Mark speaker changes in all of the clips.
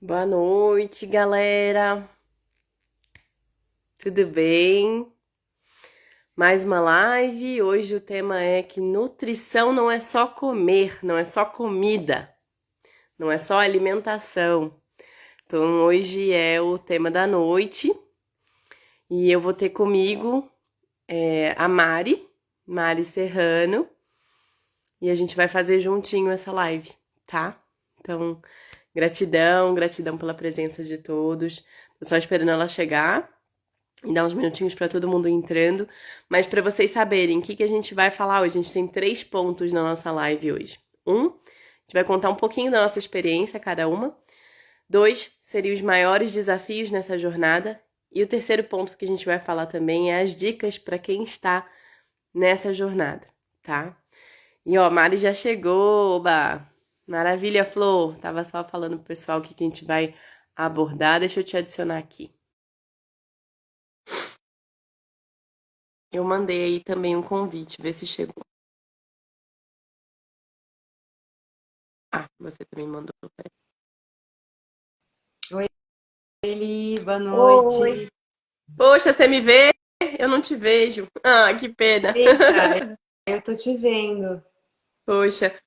Speaker 1: Boa noite, galera. Tudo bem? Mais uma live. Hoje o tema é que nutrição não é só comer, não é só comida, não é só alimentação. Então, hoje é o tema da noite e eu vou ter comigo a Mari Serrano, e a gente vai fazer juntinho essa live, tá? Então, gratidão pela presença de todos. Tô só esperando ela chegar. E dar uns minutinhos para todo mundo entrando. Mas para vocês saberem o que a gente vai falar hoje, a gente tem 3 pontos na nossa live hoje. A gente vai contar um pouquinho da nossa experiência, cada uma. 2, seriam os maiores desafios nessa jornada. E o terceiro ponto que a gente vai falar também é as dicas para quem está nessa jornada, tá? E ó, a Mari já chegou, oba! Maravilha, Flor! Tava só falando pro pessoal o que a gente vai abordar. Deixa eu te adicionar aqui. Eu mandei aí também um convite, ver se chegou. Ah, você também mandou.
Speaker 2: Oi, Eli, boa
Speaker 1: Oi.
Speaker 2: noite.
Speaker 1: Poxa, você me vê? Eu não te vejo. Ah, que pena.
Speaker 2: Eita, eu tô te vendo.
Speaker 1: Poxa.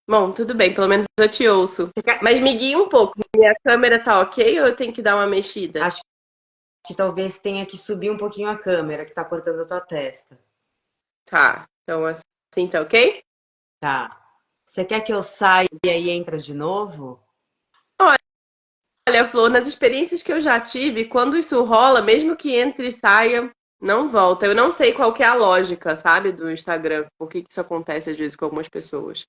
Speaker 1: Bom, tudo bem, pelo menos eu te ouço.
Speaker 2: Você quer-
Speaker 1: Mas me guia um pouco. Minha câmera tá ok ou eu tenho que dar uma mexida?
Speaker 2: Acho que talvez tenha que subir um pouquinho a câmera, que tá cortando a tua testa.
Speaker 1: Tá. Então assim tá ok?
Speaker 2: Tá. Você quer que eu saia e aí entra de novo?
Speaker 1: Olha, Flor, nas experiências que eu já tive, quando isso rola, mesmo que entre e saia, não volta. Eu não sei qual que é a lógica, sabe, do Instagram. Por que isso acontece às vezes com algumas pessoas.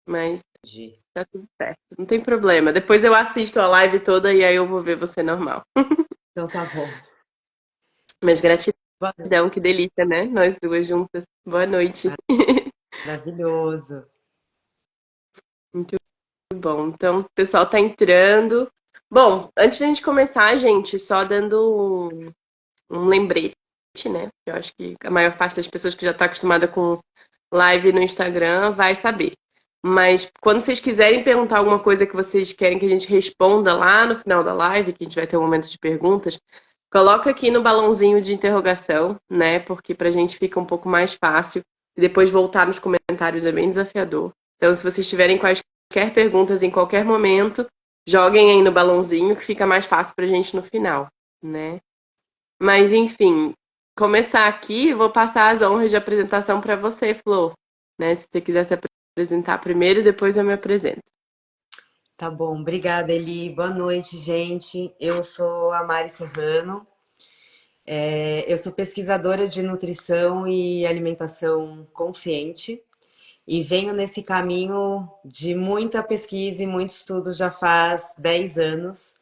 Speaker 1: Mas
Speaker 2: Entendi.
Speaker 1: tá tudo certo, não tem problema. Depois eu assisto a live toda e aí eu vou ver você normal.
Speaker 2: Então tá bom.
Speaker 1: Mas
Speaker 2: Boa-
Speaker 1: gratidão, que delícia, né? Nós duas juntas. Boa noite.
Speaker 2: Maravilhoso.
Speaker 1: Muito bom. Então, o pessoal tá entrando. Bom, antes da gente começar, gente, só dando um lembrete, né? Eu acho que a maior parte das pessoas que já está acostumada com live no Instagram vai saber. Mas quando vocês quiserem perguntar alguma coisa que vocês querem que a gente responda lá no final da live, que a gente vai ter um momento de perguntas, coloca aqui no balãozinho de interrogação, né? Porque pra gente fica um pouco mais fácil. E depois voltar nos comentários é bem desafiador. Então, se vocês tiverem quaisquer perguntas em qualquer momento, joguem aí no balãozinho que fica mais fácil pra gente no final, né? Mas, enfim, começar aqui, vou passar as honras de apresentação para você, Flor. Né? Se você quiser se apresentar primeiro, depois eu me apresento.
Speaker 2: Tá bom. Obrigada, Eli. Boa noite, gente. Eu sou a Mari Serrano. Eu sou pesquisadora de nutrição e alimentação consciente. E venho nesse caminho de muita pesquisa e muito estudo já faz 10 anos.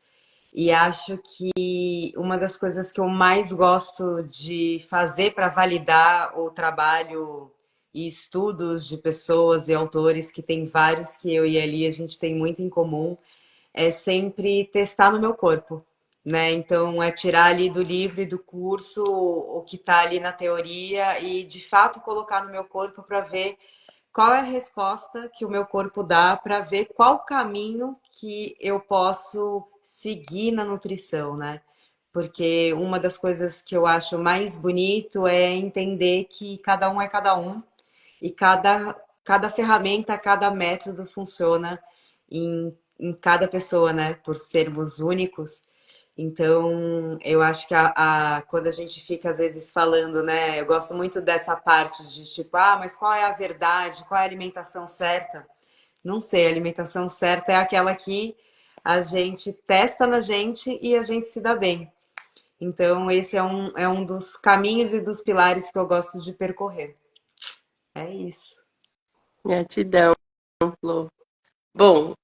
Speaker 2: E acho que uma das coisas que eu mais gosto de fazer para validar o trabalho e estudos de pessoas e autores, que tem vários que eu e a gente tem muito em comum, é sempre testar no meu corpo. Né? Então, é tirar ali do livro e do curso o que está ali na teoria e, de fato, colocar no meu corpo para ver qual é a resposta que o meu corpo dá para ver qual caminho que eu posso seguir na nutrição, né? Porque uma das coisas que eu acho mais bonito é entender que cada um é cada um e cada ferramenta, cada método funciona em cada pessoa, né? Por sermos únicos. Então, eu acho que quando a gente fica, às vezes, falando, né? Eu gosto muito dessa parte de tipo, mas qual é a verdade? Qual é a alimentação certa? Não sei, a alimentação certa é aquela que a gente testa na gente e a gente se dá bem. Então, esse é um dos caminhos e dos pilares que eu gosto de percorrer. É isso.
Speaker 1: Gratidão, Flor. Bom,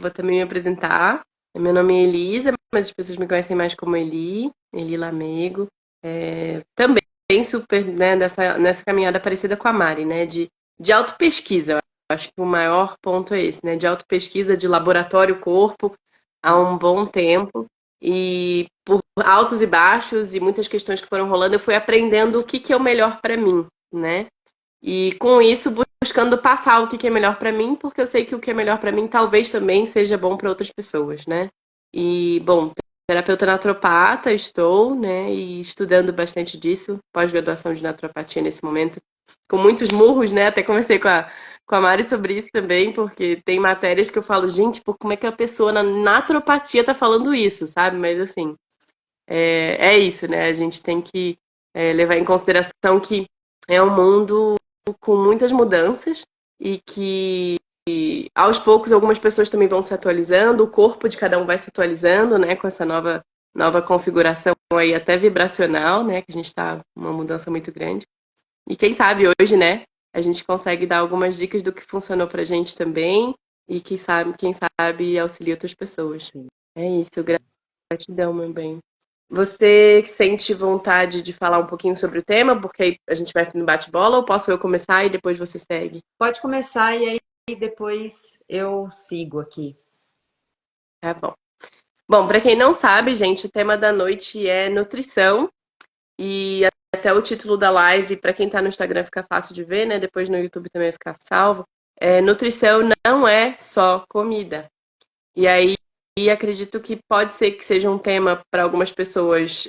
Speaker 1: vou também me apresentar. Meu nome é Elisa, mas as pessoas me conhecem mais como Eli Lamego. Também super, né, nessa caminhada parecida com a Mari, né? De autopesquisa. Eu acho que o maior ponto é esse, né? De autopesquisa, de laboratório corpo há um bom tempo. E por altos e baixos e muitas questões que foram rolando, eu fui aprendendo o que é o melhor para mim, né? E com isso buscando passar o que é melhor para mim, porque eu sei que o que é melhor para mim talvez também seja bom para outras pessoas, né? E, bom, terapeuta naturopata estou, né, e estudando bastante disso, pós-graduação de naturopatia nesse momento, com muitos murros, né, até conversei com a Mari sobre isso também, porque tem matérias que eu falo, gente, por como é que a pessoa na naturopatia tá falando isso, sabe? Mas, assim, é isso, né, a gente tem que levar em consideração que é um mundo com muitas mudanças e que aos poucos algumas pessoas também vão se atualizando, o corpo de cada um vai se atualizando, né, com essa nova configuração aí até vibracional, né, que a gente está uma mudança muito grande. E quem sabe hoje, né, a gente consegue dar algumas dicas do que funcionou pra gente também e quem sabe auxilia outras pessoas.
Speaker 2: Sim.
Speaker 1: É isso, gratidão, meu bem. Você sente vontade de falar um pouquinho sobre o tema, porque aí a gente vai no bate-bola, ou posso eu começar e depois você segue?
Speaker 2: Pode começar e aí depois eu sigo aqui.
Speaker 1: Tá bom. Bom, para quem não sabe, gente, o tema da noite é nutrição e até o título da live, para quem tá no Instagram fica fácil de ver, né? Depois no YouTube também fica salvo. Nutrição não é só comida. E aí acredito que pode ser que seja um tema para algumas pessoas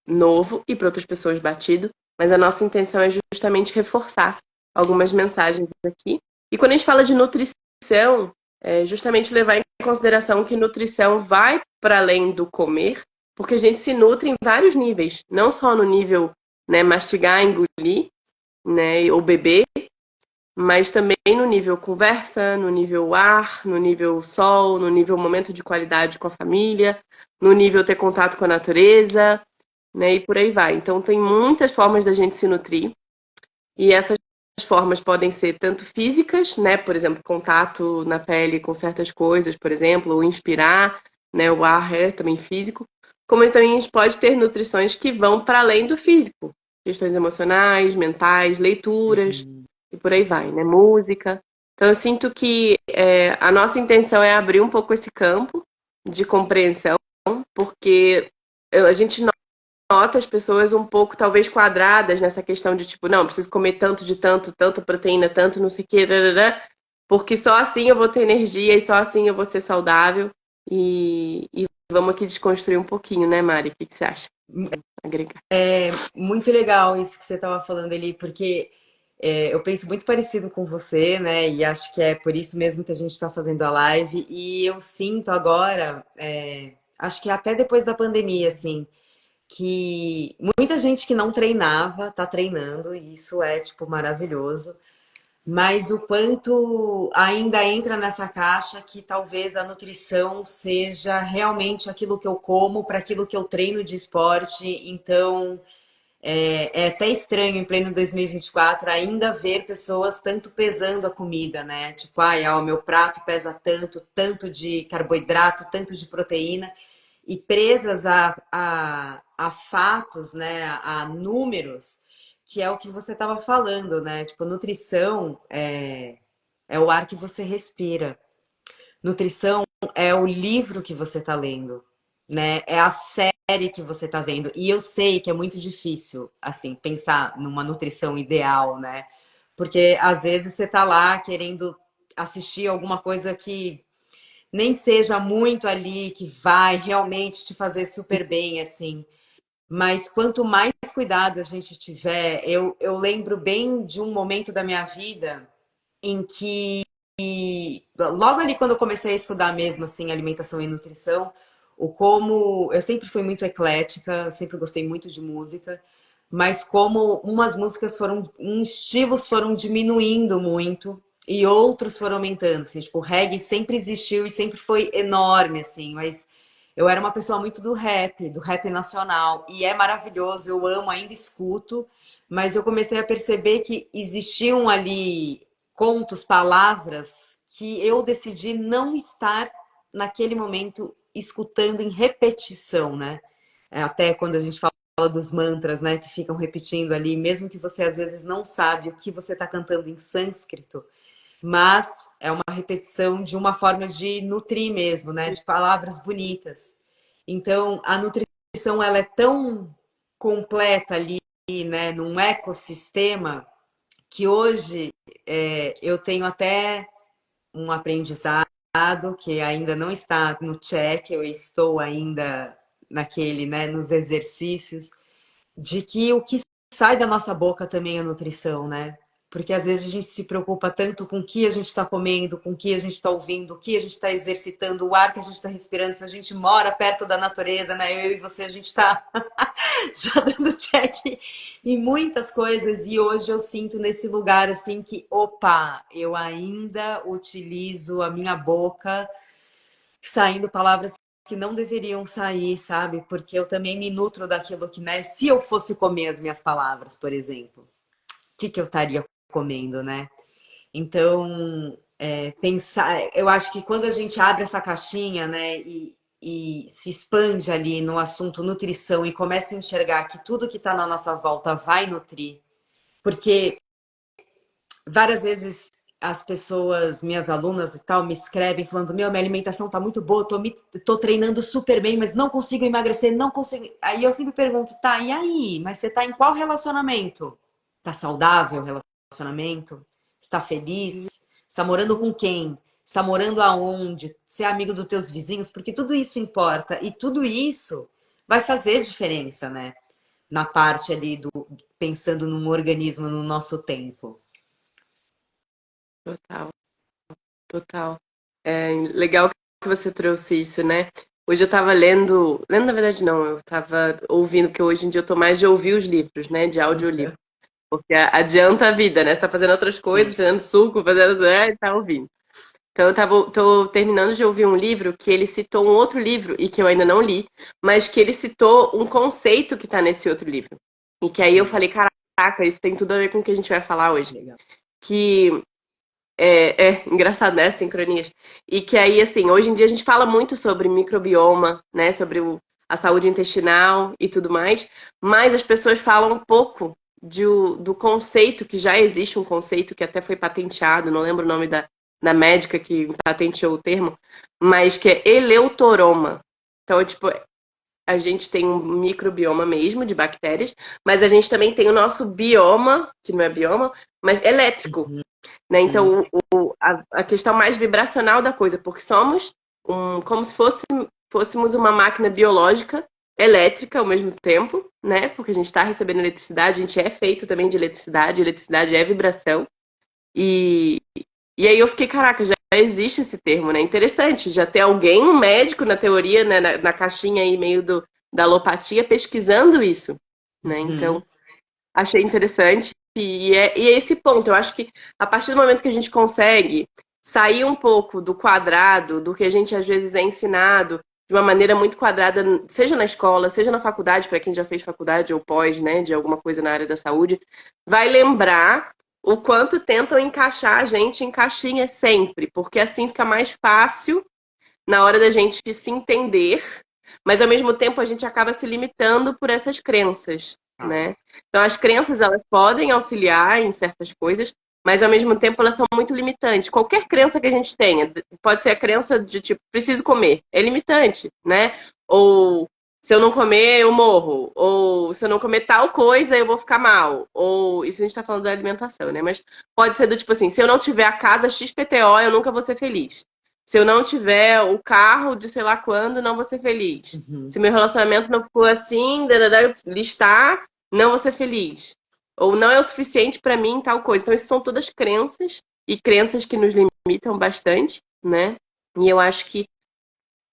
Speaker 1: novo e para outras pessoas batido, mas a nossa intenção é justamente reforçar algumas mensagens aqui. E quando a gente fala de nutrição, é justamente levar em consideração que nutrição vai para além do comer, porque a gente se nutre em vários níveis, não só no nível, né, mastigar, engolir, né, ou beber, mas também no nível conversa, no nível ar, no nível sol, no nível momento de qualidade com a família, no nível ter contato com a natureza, né, e por aí vai. Então tem muitas formas da gente se nutrir, e essas formas podem ser tanto físicas, né, por exemplo, contato na pele com certas coisas, por exemplo, ou inspirar, né, o ar é também físico, como também a gente pode ter nutrições que vão para além do físico, questões emocionais, mentais, leituras,
Speaker 2: Uhum.
Speaker 1: e por aí vai, né, música. Então eu sinto que a nossa intenção é abrir um pouco esse campo de compreensão, porque a gente nota as pessoas um pouco, talvez, quadradas nessa questão de tipo, não, preciso comer tanto de tanto, tanta proteína, tanto não sei o quê, porque só assim eu vou ter energia e só assim eu vou ser saudável. E vamos aqui desconstruir um pouquinho, né, Mari? O que você acha? Agregar.
Speaker 2: É muito legal isso que você estava falando ali, porque eu penso muito parecido com você, né? E acho que é por isso mesmo que a gente está fazendo a live. E eu sinto agora, acho que até depois da pandemia, assim, que muita gente que não treinava tá treinando, e isso é, tipo, maravilhoso. Mas o quanto ainda entra nessa caixa que talvez a nutrição seja realmente aquilo que eu como para aquilo que eu treino de esporte. Então, é até estranho em pleno 2024 ainda ver pessoas tanto pesando a comida, né? Tipo, ai, ó, o meu prato pesa tanto, tanto de carboidrato, tanto de proteína, e presas a fatos, né? A números, que é o que você estava falando, né? Tipo, nutrição é o ar que você respira. Nutrição é o livro que você está lendo, né? É a série que você está vendo. E eu sei que é muito difícil, assim, pensar numa nutrição ideal, né? Porque às vezes você tá lá querendo assistir alguma coisa que nem seja muito ali, que vai realmente te fazer super bem, assim. Mas quanto mais cuidado a gente tiver, eu lembro bem de um momento da minha vida em que logo ali quando eu comecei a estudar mesmo assim alimentação e nutrição, o como eu sempre fui muito eclética, sempre gostei muito de música, mas como umas músicas foram, uns estilos foram diminuindo muito e outros foram aumentando, assim, tipo, o reggae sempre existiu e sempre foi enorme assim, mas eu era uma pessoa muito do rap nacional, e é maravilhoso, eu amo, ainda escuto, mas eu comecei a perceber que existiam ali contos, palavras que eu decidi não estar naquele momento escutando em repetição, né? Até quando a gente fala dos mantras, né, que ficam repetindo ali, mesmo que você às vezes não sabe o que você está cantando em sânscrito, mas é uma repetição de uma forma de nutrir mesmo, né, de palavras bonitas. Então, a nutrição ela é tão completa ali, né, num ecossistema que hoje eu tenho até um aprendizado que ainda não está no check, eu estou ainda naquele, né, nos exercícios, de que o que sai da nossa boca também é nutrição, né? Porque às vezes a gente se preocupa tanto com o que a gente está comendo, com o que a gente está ouvindo, o que a gente está exercitando, o ar que a gente está respirando. Se a gente mora perto da natureza, né? Eu e você, a gente está já dando check em muitas coisas. E hoje eu sinto nesse lugar assim que, opa, eu ainda utilizo a minha boca saindo palavras que não deveriam sair, sabe? Porque eu também me nutro daquilo que, né? Se eu fosse comer as minhas palavras, por exemplo, o que eu estaria comendo, né? Então, pensar, eu acho que quando a gente abre essa caixinha, né, e se expande ali no assunto nutrição e começa a enxergar que tudo que está na nossa volta vai nutrir, porque várias vezes as pessoas, minhas alunas e tal, me escrevem falando: Meu, minha alimentação tá muito boa, tô treinando super bem, mas não consigo emagrecer, não consigo. Aí eu sempre pergunto: tá, e aí? Mas você tá em qual relacionamento? Tá saudável o relacionamento? Está feliz? Está morando com quem? Está morando aonde? Você é amigo dos teus vizinhos? Porque tudo isso importa e tudo isso vai fazer diferença, né? Na parte ali do pensando num organismo no nosso tempo.
Speaker 1: Total, total. É legal que você trouxe isso, né? Hoje eu tava lendo na verdade não, eu tava ouvindo, porque hoje em dia eu tô mais de ouvir os livros, né? De audiolivro. Porque adianta a vida, né? Você tá fazendo outras coisas,
Speaker 2: Sim.
Speaker 1: fazendo suco, fazendo. E tá ouvindo. Então tô terminando de ouvir um livro que ele citou um outro livro, e que eu ainda não li, mas que ele citou um conceito que tá nesse outro livro. E que aí eu falei, caraca, isso tem tudo a ver com o que a gente vai falar hoje.
Speaker 2: Legal.
Speaker 1: Que é engraçado, né? Sincronias. E que aí, assim, hoje em dia a gente fala muito sobre microbioma, né? Sobre a saúde intestinal e tudo mais, mas as pessoas falam um pouco do conceito, que já existe um conceito que até foi patenteado, não lembro o nome da médica que patenteou o termo, mas que é eleutoroma. Então, tipo, a gente tem um microbioma mesmo de bactérias, mas a gente também tem o nosso bioma, que não é bioma, mas elétrico, né?
Speaker 2: Uhum.
Speaker 1: Então, a questão mais vibracional da coisa, porque somos como se fôssemos uma máquina biológica elétrica ao mesmo tempo, né? Porque a gente está recebendo eletricidade, a gente é feito também de eletricidade é vibração. E, e aí eu fiquei, caraca, já existe esse termo, né? Interessante, já tem alguém, um médico na teoria, né, na caixinha aí meio da alopatia, pesquisando isso, né? Então,
Speaker 2: Uhum.
Speaker 1: achei interessante. E é esse ponto. Eu acho que a partir do momento que a gente consegue sair um pouco do quadrado, do que a gente às vezes é ensinado de uma maneira muito quadrada, seja na escola, seja na faculdade, para quem já fez faculdade ou pós, né, de alguma coisa na área da saúde, vai lembrar o quanto tentam encaixar a gente em caixinhas sempre, porque assim fica mais fácil na hora da gente se entender, mas ao mesmo tempo a gente acaba se limitando por essas crenças,
Speaker 2: Tá.
Speaker 1: né? Então as crenças elas podem auxiliar em certas coisas, mas ao mesmo tempo elas são muito limitantes. Qualquer crença que a gente tenha, pode ser a crença de tipo, preciso comer, é limitante, né? Ou se eu não comer, eu morro. Ou se eu não comer tal coisa, eu vou ficar mal. Ou isso a gente tá falando da alimentação, né? Mas pode ser do tipo assim, se eu não tiver a casa XPTO, eu nunca vou ser feliz. Se eu não tiver o carro de sei lá quando, não vou ser feliz.
Speaker 2: Uhum.
Speaker 1: Se meu relacionamento não for assim, eu listar, não vou ser feliz. Ou não é o suficiente para mim tal coisa. Então, isso são todas crenças e crenças que nos limitam bastante, né? E eu acho que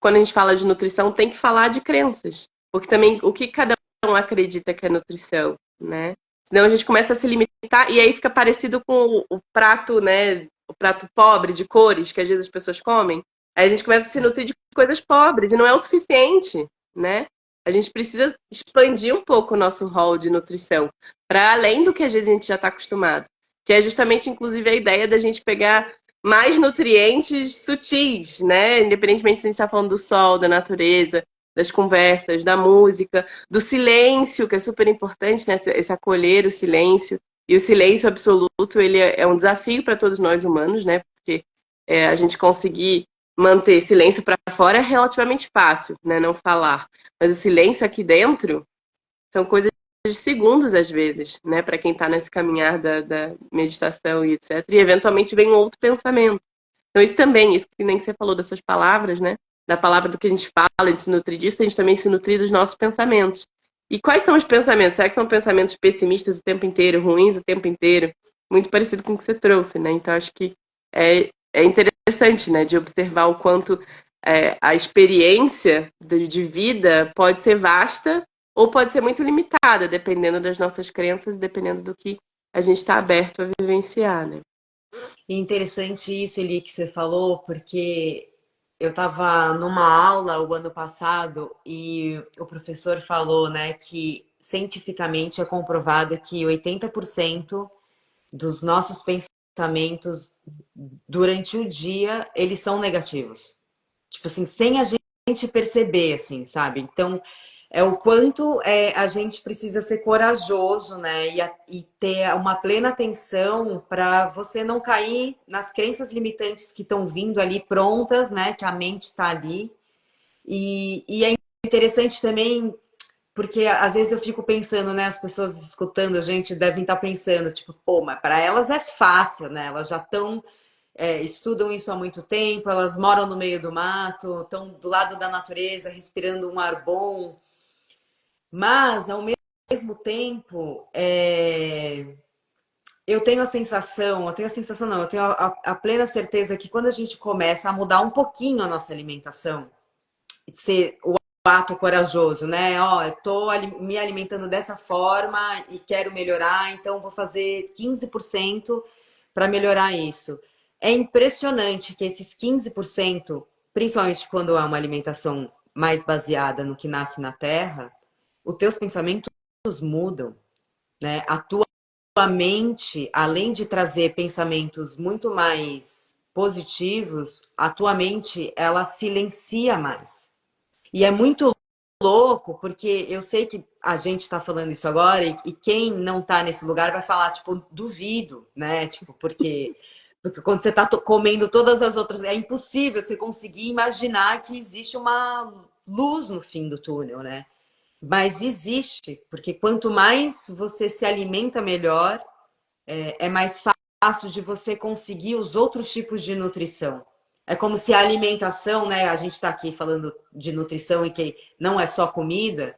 Speaker 1: quando a gente fala de nutrição, tem que falar de crenças. Porque também o que cada um acredita que é nutrição, né? Senão a gente começa a se limitar e aí fica parecido com o prato, né? O prato pobre de cores que às vezes as pessoas comem. Aí a gente começa a se nutrir de coisas pobres e não é o suficiente, né? A gente precisa expandir um pouco o nosso rol de nutrição para além do que às vezes a gente já está acostumado. Que é justamente, inclusive, a ideia da gente pegar mais nutrientes sutis, né? Independentemente se a gente está falando do sol, da natureza, das conversas, da música, do silêncio, que é super importante, né? Esse acolher o silêncio. E o silêncio absoluto, ele é um desafio para todos nós humanos, né? Porque a gente conseguir manter silêncio para fora é relativamente fácil, né? Não falar. Mas o silêncio aqui dentro são coisas de segundos às vezes, né? Para quem está nesse caminhar da meditação e etc. E eventualmente vem um outro pensamento. Então, isso também, isso que nem você falou das suas palavras, né? Da palavra do que a gente fala de se nutrir disso, a gente também se nutrir dos nossos pensamentos. E quais são os pensamentos? Será que são pensamentos pessimistas o tempo inteiro, ruins o tempo inteiro? Muito parecido com o que você trouxe, né? Então, acho que é interessante, né? De observar o quanto a experiência de vida pode ser vasta ou pode ser muito limitada, dependendo das nossas crenças e dependendo do que a gente está aberto a vivenciar, né?
Speaker 2: E interessante isso, Eli, que você falou, porque eu estava numa aula o ano passado e o professor falou, né, que cientificamente é comprovado que 80% dos nossos pensamentos durante o dia, eles são negativos. Tipo assim, sem a gente perceber, assim, sabe? Então, é o quanto a gente precisa ser corajoso, né? E ter uma plena atenção para você não cair nas crenças limitantes que estão vindo ali prontas, né? Que a mente está ali. E é interessante também, porque às vezes eu fico pensando, né? As pessoas escutando a gente devem estar pensando, tipo, pô, mas para elas é fácil, né? Elas já estão estudam isso há muito tempo, elas moram no meio do mato, estão do lado da natureza, respirando um ar bom. Mas, ao mesmo tempo, eu tenho a plena certeza que quando a gente começa a mudar um pouquinho a nossa alimentação, ser o ato corajoso, né? Ó, eu tô me alimentando dessa forma e quero melhorar, então vou fazer 15% para melhorar isso. É impressionante que esses 15%, principalmente quando há uma alimentação mais baseada no que nasce na terra, os teus pensamentos mudam, né? A tua mente, além de trazer pensamentos muito mais positivos, a tua mente, ela silencia mais. E é muito louco, porque eu sei que a gente está falando isso agora e quem não está nesse lugar vai falar, tipo, duvido, né? Tipo, porque quando você está comendo todas as outras, é impossível você conseguir imaginar que existe uma luz no fim do túnel, né? Mas existe, porque quanto mais você se alimenta melhor, é mais fácil de você conseguir os outros tipos de nutrição. É como se a alimentação, né? A gente está aqui falando de nutrição e que não é só comida,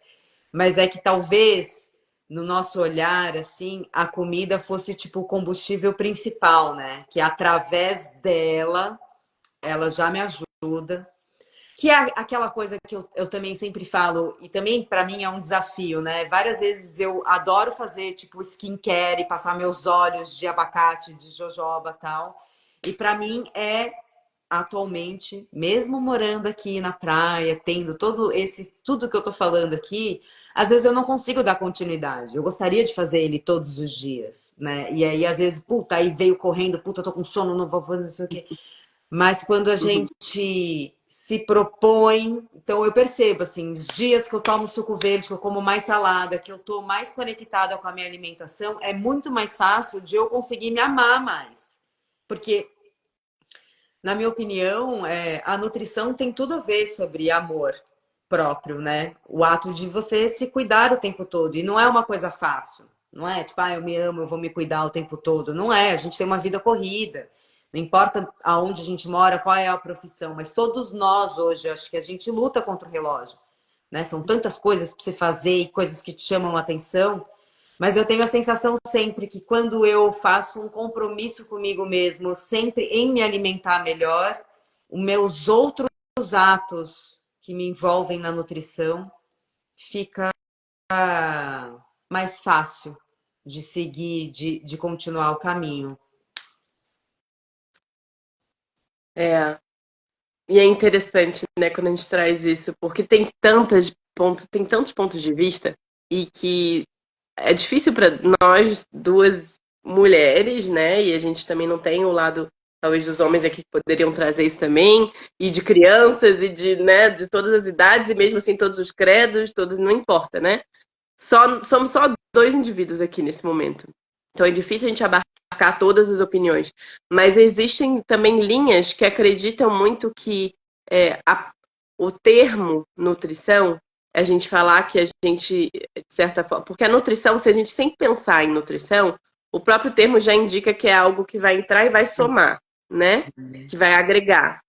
Speaker 2: mas é que talvez no nosso olhar, assim, a comida fosse tipo o combustível principal, né? Que através dela, ela já me ajuda. Que é aquela coisa que eu também sempre falo, e também para mim é um desafio, né? Várias vezes eu adoro fazer tipo skincare e passar meus óleos de abacate, de jojoba e tal. E para mim é atualmente, mesmo morando aqui na praia, tendo tudo que eu tô falando aqui, às vezes eu não consigo dar continuidade. Eu gostaria de fazer ele todos os dias, né? E aí às vezes, puta, aí veio correndo, puta, eu tô com sono, não vou fazer isso aqui. Mas quando a gente se propõe, então eu percebo assim, os dias que eu tomo suco verde, que eu como mais salada, que eu tô mais conectada com a minha alimentação, é muito mais fácil de eu conseguir me amar mais. Porque, na minha opinião, a nutrição tem tudo a ver sobre amor próprio, né? O ato de você se cuidar o tempo todo. E não é uma coisa fácil. Não é tipo, eu me amo, eu vou me cuidar o tempo todo. Não é. A gente tem uma vida corrida. Não importa aonde a gente mora, qual é a profissão, mas todos nós hoje, acho que a gente luta contra o relógio, né? São tantas coisas para você fazer e coisas que te chamam a atenção, mas eu tenho a sensação sempre que quando eu faço um compromisso comigo mesmo, sempre em me alimentar melhor, os meus outros atos que me envolvem na nutrição fica mais fácil de seguir, de continuar o caminho.
Speaker 1: É, e é interessante, né, quando a gente traz isso, porque tem tantos pontos de vista e que é difícil para nós duas mulheres, né? E a gente também não tem o lado, talvez, dos homens aqui que poderiam trazer isso também, e de crianças e de, né, de todas as idades e mesmo assim todos os credos, todos não importa, né? Somos só dois indivíduos aqui nesse momento. Então é difícil a gente abarcar todas as opiniões. Mas existem também linhas que acreditam muito que o termo nutrição, a gente falar que a gente, de certa forma. Porque a nutrição, se a gente sempre pensar em nutrição, o próprio termo já indica que é algo que vai entrar e vai somar. né? Que vai agregar.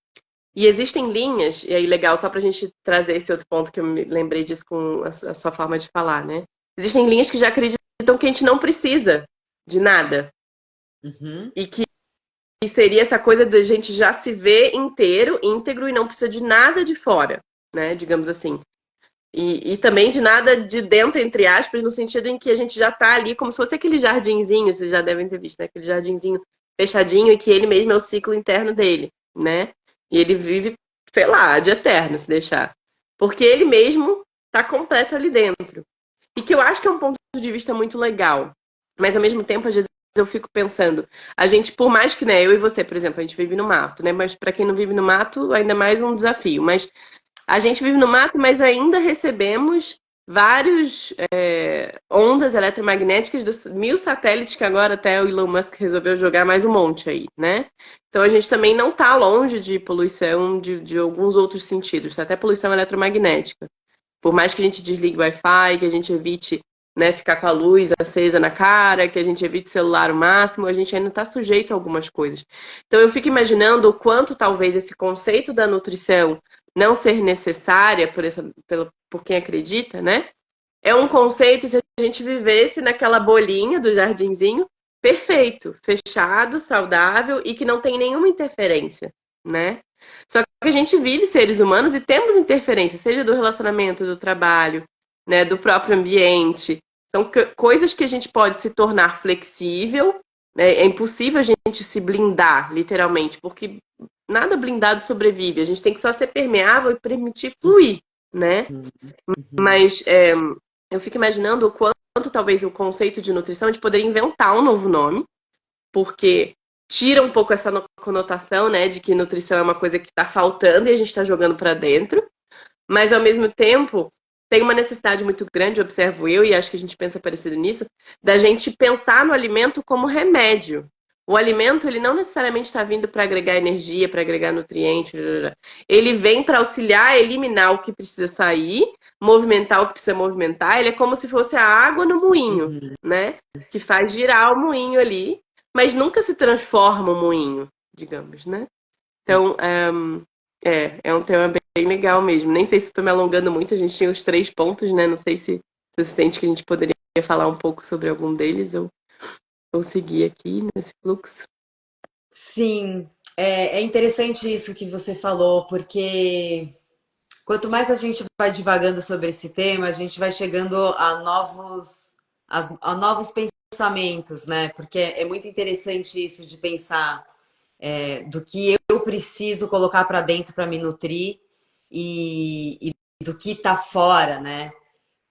Speaker 1: E existem linhas, e aí legal, só pra gente trazer esse outro ponto que eu me lembrei disso com a sua forma de falar, né? Existem linhas que já acreditam que a gente não precisa de nada.
Speaker 2: Uhum.
Speaker 1: E que seria essa coisa de a gente já se ver inteiro, íntegro e não precisa de nada de fora, né? Digamos assim. E também de nada de dentro, entre aspas, no sentido em que a gente já tá ali como se fosse aquele jardinzinho, vocês já devem ter visto, né? Aquele jardinzinho fechadinho e que ele mesmo é o ciclo interno dele, né? E ele vive, sei lá, de eterno, se deixar. Porque ele mesmo tá completo ali dentro. E que eu acho que é um ponto de vista muito legal. Mas ao mesmo tempo, às vezes eu fico pensando, a gente, por mais que, né, eu e você, por exemplo, a gente vive no mato, né? Mas para quem não vive no mato, ainda mais um desafio. Mas a gente vive no mato, mas ainda recebemos vários ondas eletromagnéticas dos 1.000 satélites que agora até o Elon Musk resolveu jogar mais um monte aí, né? Então a gente também não está longe de poluição de alguns outros sentidos, tá? Até poluição eletromagnética. Por mais que a gente desligue o Wi-Fi, que a gente evite, né, ficar com a luz acesa na cara, que a gente evite celular o máximo, a gente ainda está sujeito a algumas coisas. Então eu fico imaginando o quanto talvez esse conceito da nutrição não ser necessária por quem acredita, né? É um conceito se a gente vivesse naquela bolinha do jardinzinho perfeito, fechado, saudável e que não tem nenhuma interferência, né? Só que a gente vive seres humanos e temos interferência, seja do relacionamento, do trabalho, né, do próprio ambiente. São coisas que a gente pode se tornar flexível, né? É impossível a gente se blindar, literalmente, porque nada blindado sobrevive. A gente tem que só ser permeável e permitir fluir, né?
Speaker 2: Uhum. Uhum.
Speaker 1: Mas eu fico imaginando o quanto talvez o conceito de nutrição a gente poderia inventar um novo nome, porque tira um pouco essa conotação, né, de que nutrição é uma coisa que está faltando e a gente está jogando para dentro, mas ao mesmo tempo tem uma necessidade muito grande, observo eu, e acho que a gente pensa parecido nisso, da gente pensar no alimento como remédio. O alimento, ele não necessariamente está vindo para agregar energia, para agregar nutrientes. Ele vem para auxiliar a eliminar o que precisa sair, movimentar o que precisa movimentar. Ele é como se fosse a água no moinho,
Speaker 2: Uhum.
Speaker 1: né? Que faz girar o moinho ali, mas nunca se transforma o moinho, digamos, né? Então, é um tema bem legal mesmo. Nem sei se estou me alongando muito, a gente tinha os 3 pontos, né? Não sei se você sente que a gente poderia falar um pouco sobre algum deles ou seguir aqui nesse fluxo.
Speaker 2: Sim, é interessante isso que você falou, porque quanto mais a gente vai divagando sobre esse tema, a gente vai chegando a novos pensamentos, né? Porque é muito interessante isso de pensar do que eu preciso colocar para dentro para me nutrir e do que está fora, né?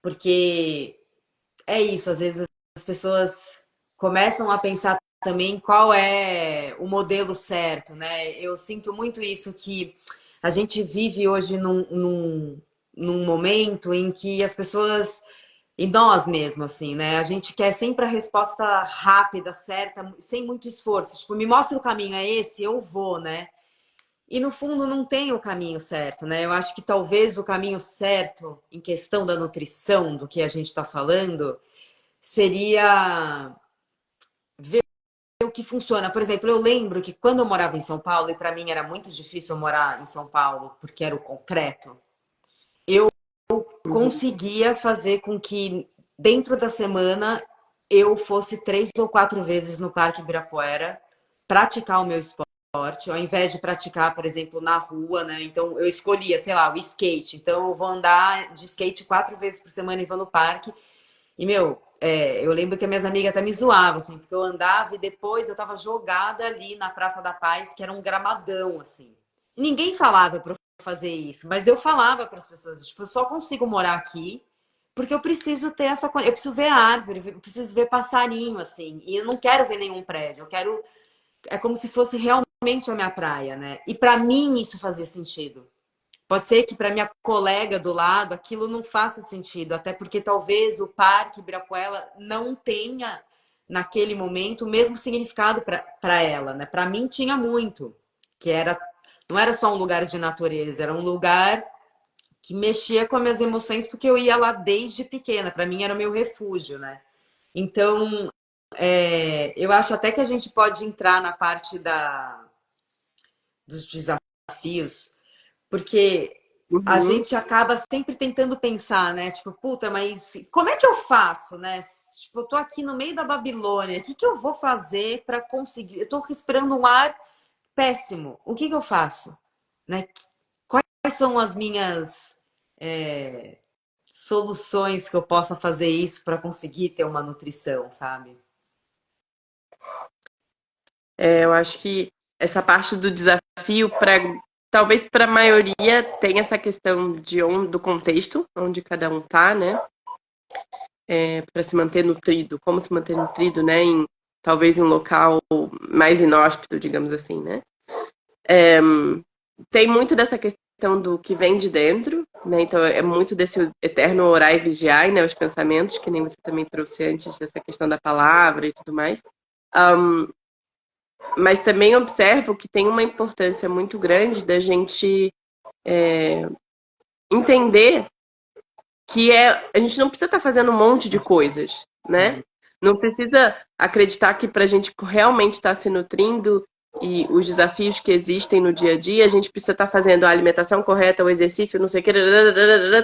Speaker 2: Porque é isso, às vezes as pessoas começam a pensar também qual é o modelo certo, né? Eu sinto muito isso que a gente vive hoje num momento em que as pessoas, e nós mesmos, assim, né? A gente quer sempre a resposta rápida, certa, sem muito esforço. Tipo, me mostra o caminho, é esse, eu vou, né? E no fundo não tem o caminho certo, né? Eu acho que talvez o caminho certo em questão da nutrição, do que a gente está falando, seria ver o que funciona. Por exemplo, eu lembro que quando eu morava em São Paulo, e para mim era muito difícil morar em São Paulo, porque era o concreto,
Speaker 1: Uhum.
Speaker 2: conseguia fazer com que dentro da semana eu fosse 3 ou 4 vezes no Parque Ibirapuera praticar o meu esporte, ao invés de praticar, por exemplo, na rua, né? Então eu escolhia, sei lá, o skate. Então eu vou andar de skate 4 vezes por semana e vou no parque. E, meu, eu lembro que minhas amigas até me zoavam, assim, porque eu andava e depois eu tava jogada ali na Praça da Paz, que era um gramadão, assim. Ninguém falava pra eu fazer isso, mas eu falava para as pessoas, tipo, eu só consigo morar aqui porque eu preciso ter essa, eu preciso ver árvore, eu preciso ver passarinho, assim, e eu não quero ver nenhum prédio, eu quero, é como se fosse realmente a minha praia, né? E para mim isso fazia sentido. Pode ser que para minha colega do lado aquilo não faça sentido, até porque talvez o Parque Ibirapuera não tenha naquele momento o mesmo significado para ela, né? Para mim tinha muito, que era não era só um lugar de natureza, era um lugar que mexia com as minhas emoções porque eu ia lá desde pequena, para mim era o meu refúgio, né? Então, eu acho até que a gente pode entrar na parte dos desafios, porque a
Speaker 1: Uhum.
Speaker 2: gente acaba sempre tentando pensar, né? Tipo, puta, mas como é que eu faço, né? Tipo, eu tô aqui no meio da Babilônia, o que que eu vou fazer para conseguir? Eu tô respirando um ar péssimo, o que que eu faço? Né? Quais são as minhas soluções que eu possa fazer isso para conseguir ter uma nutrição, sabe?
Speaker 1: Eu acho que essa parte do desafio, talvez para a maioria, tem essa questão do contexto, onde cada um tá, né? Para se manter nutrido, como se manter nutrido, né? Talvez em um local mais inóspito, digamos assim, né? Tem muito dessa questão do que vem de dentro, né? Então é muito desse eterno orar e vigiar, né? Os pensamentos, que nem você também trouxe antes, dessa questão da palavra e tudo mais. Um, mas também observo que tem uma importância muito grande da gente entender que a gente não precisa estar fazendo um monte de coisas, né? Não precisa acreditar que para a gente realmente estar se nutrindo e os desafios que existem no dia a dia, a gente precisa estar fazendo a alimentação correta, o exercício, não sei o que,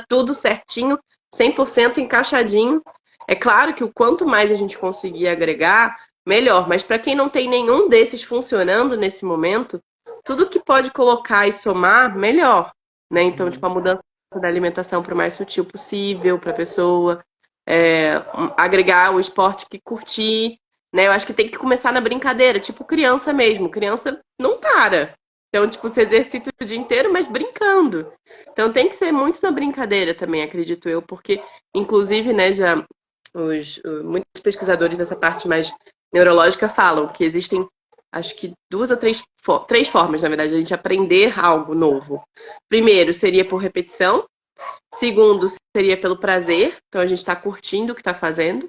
Speaker 1: tudo certinho, 100% encaixadinho. É claro que o quanto mais a gente conseguir agregar, melhor. Mas para quem não tem nenhum desses funcionando nesse momento, tudo que pode colocar e somar, melhor. Né? Então, tipo, a mudança da alimentação para o mais sutil possível para a pessoa, agregar o esporte que curtir, né? Eu acho que tem que começar na brincadeira, tipo criança mesmo. Criança não para. Então, tipo, você exercita o dia inteiro, mas brincando. Então tem que ser muito na brincadeira também, acredito eu, porque, inclusive, né, já muitos pesquisadores dessa parte mais neurológica falam que existem, acho que duas ou três formas, na verdade, de a gente aprender algo novo. Primeiro seria por repetição. Segundo seria pelo prazer, então a gente está curtindo o que está fazendo.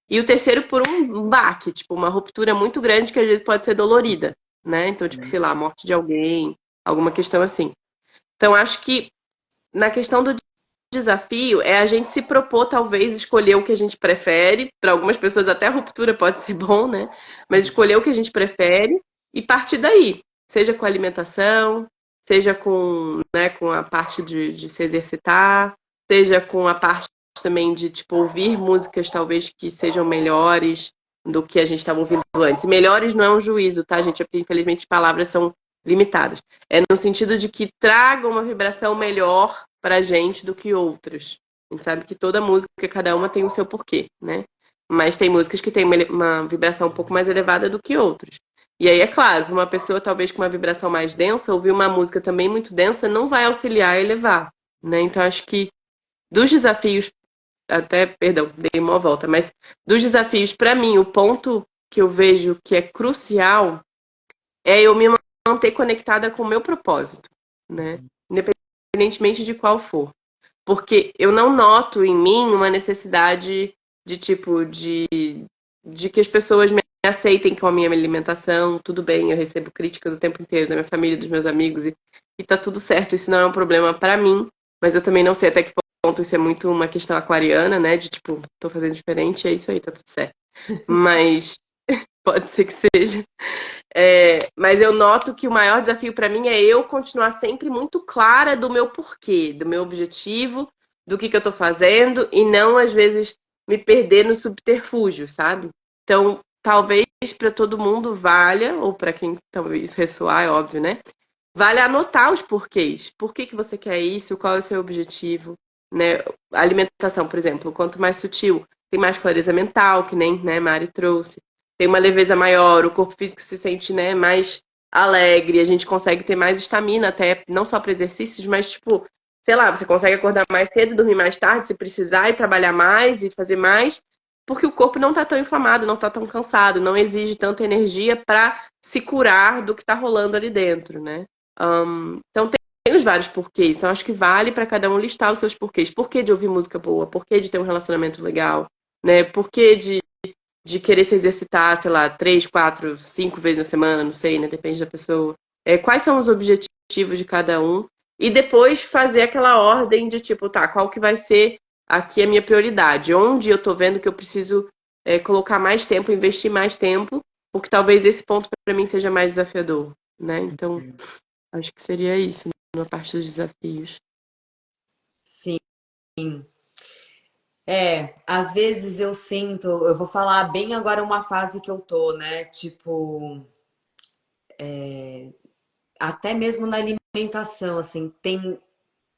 Speaker 1: E o terceiro por um baque, tipo, uma ruptura muito grande que às vezes pode ser dolorida, né? Então, tipo, sei lá, a morte de alguém, alguma questão assim. Então, acho que na questão do desafio é a gente se propor, talvez, escolher o que a gente prefere. Para algumas pessoas, até a ruptura pode ser bom, né? Mas escolher o que a gente prefere e partir daí. Seja com a alimentação, seja com a parte de se exercitar, seja com a parte também de, tipo, ouvir músicas, talvez, que sejam melhores do que a gente estava ouvindo antes. Melhores não é um juízo, tá, gente? É porque, infelizmente, palavras são limitadas. É no sentido de que traga uma vibração melhor pra gente do que outras. A gente sabe que toda música, cada uma tem o seu porquê, né? Mas tem músicas que têm uma vibração um pouco mais elevada do que outras. E aí, é claro, para uma pessoa talvez com uma vibração mais densa, ouvir uma música também muito densa não vai auxiliar a elevar, né? Então, acho que dos desafios, até, perdão, dei uma volta, mas dos desafios, para mim, o ponto que eu vejo que é crucial é eu me manter conectada com o meu propósito, né? Independentemente de qual for. Porque eu não noto em mim uma necessidade de tipo de que as pessoas me aceitem com a minha alimentação, tudo bem, eu recebo críticas o tempo inteiro da minha família, dos meus amigos e tá tudo certo, isso não é um problema para mim, mas eu também não sei até que ponto isso é muito uma questão aquariana, né, de tipo, tô fazendo diferente, é isso aí, tá tudo certo. Mas pode ser que seja. Mas eu noto que o maior desafio para mim é eu continuar sempre muito clara do meu porquê, do meu objetivo, do que eu tô fazendo e não, às vezes, me perder no subterfúgio, sabe? Então, talvez para todo mundo valha, ou para quem talvez ressoar, é óbvio, né? Vale anotar os porquês. Por que você quer isso? Qual é o seu objetivo? Né? A alimentação, por exemplo, quanto mais sutil, tem mais clareza mental, que nem, né, Mari trouxe. Tem uma leveza maior, o corpo físico se sente, né, mais alegre, a gente consegue ter mais estamina até, não só para exercícios, mas tipo, sei lá, você consegue acordar mais cedo, dormir mais tarde, se precisar, e trabalhar mais e fazer mais, porque o corpo não está tão inflamado, não está tão cansado, não exige tanta energia para se curar do que está rolando ali dentro, né? Então tem os vários porquês. Então acho que vale para cada um listar os seus porquês. Por que de ouvir música boa? Por que de ter um relacionamento legal? Né? Por que de querer se exercitar, sei lá, 3, 4, 5 vezes na semana, não sei, né? Depende da pessoa. Quais são os objetivos de cada um? E depois fazer aquela ordem de tipo, tá, qual que vai ser aqui a minha prioridade? Onde eu tô vendo que eu preciso colocar mais tempo, investir mais tempo, porque talvez esse ponto para mim seja mais desafiador, né? Então, Acho que seria isso, na parte dos desafios.
Speaker 2: Sim. Às vezes eu sinto, eu vou falar bem agora uma fase que eu tô, né? Tipo, até mesmo na alimentação, assim, tem,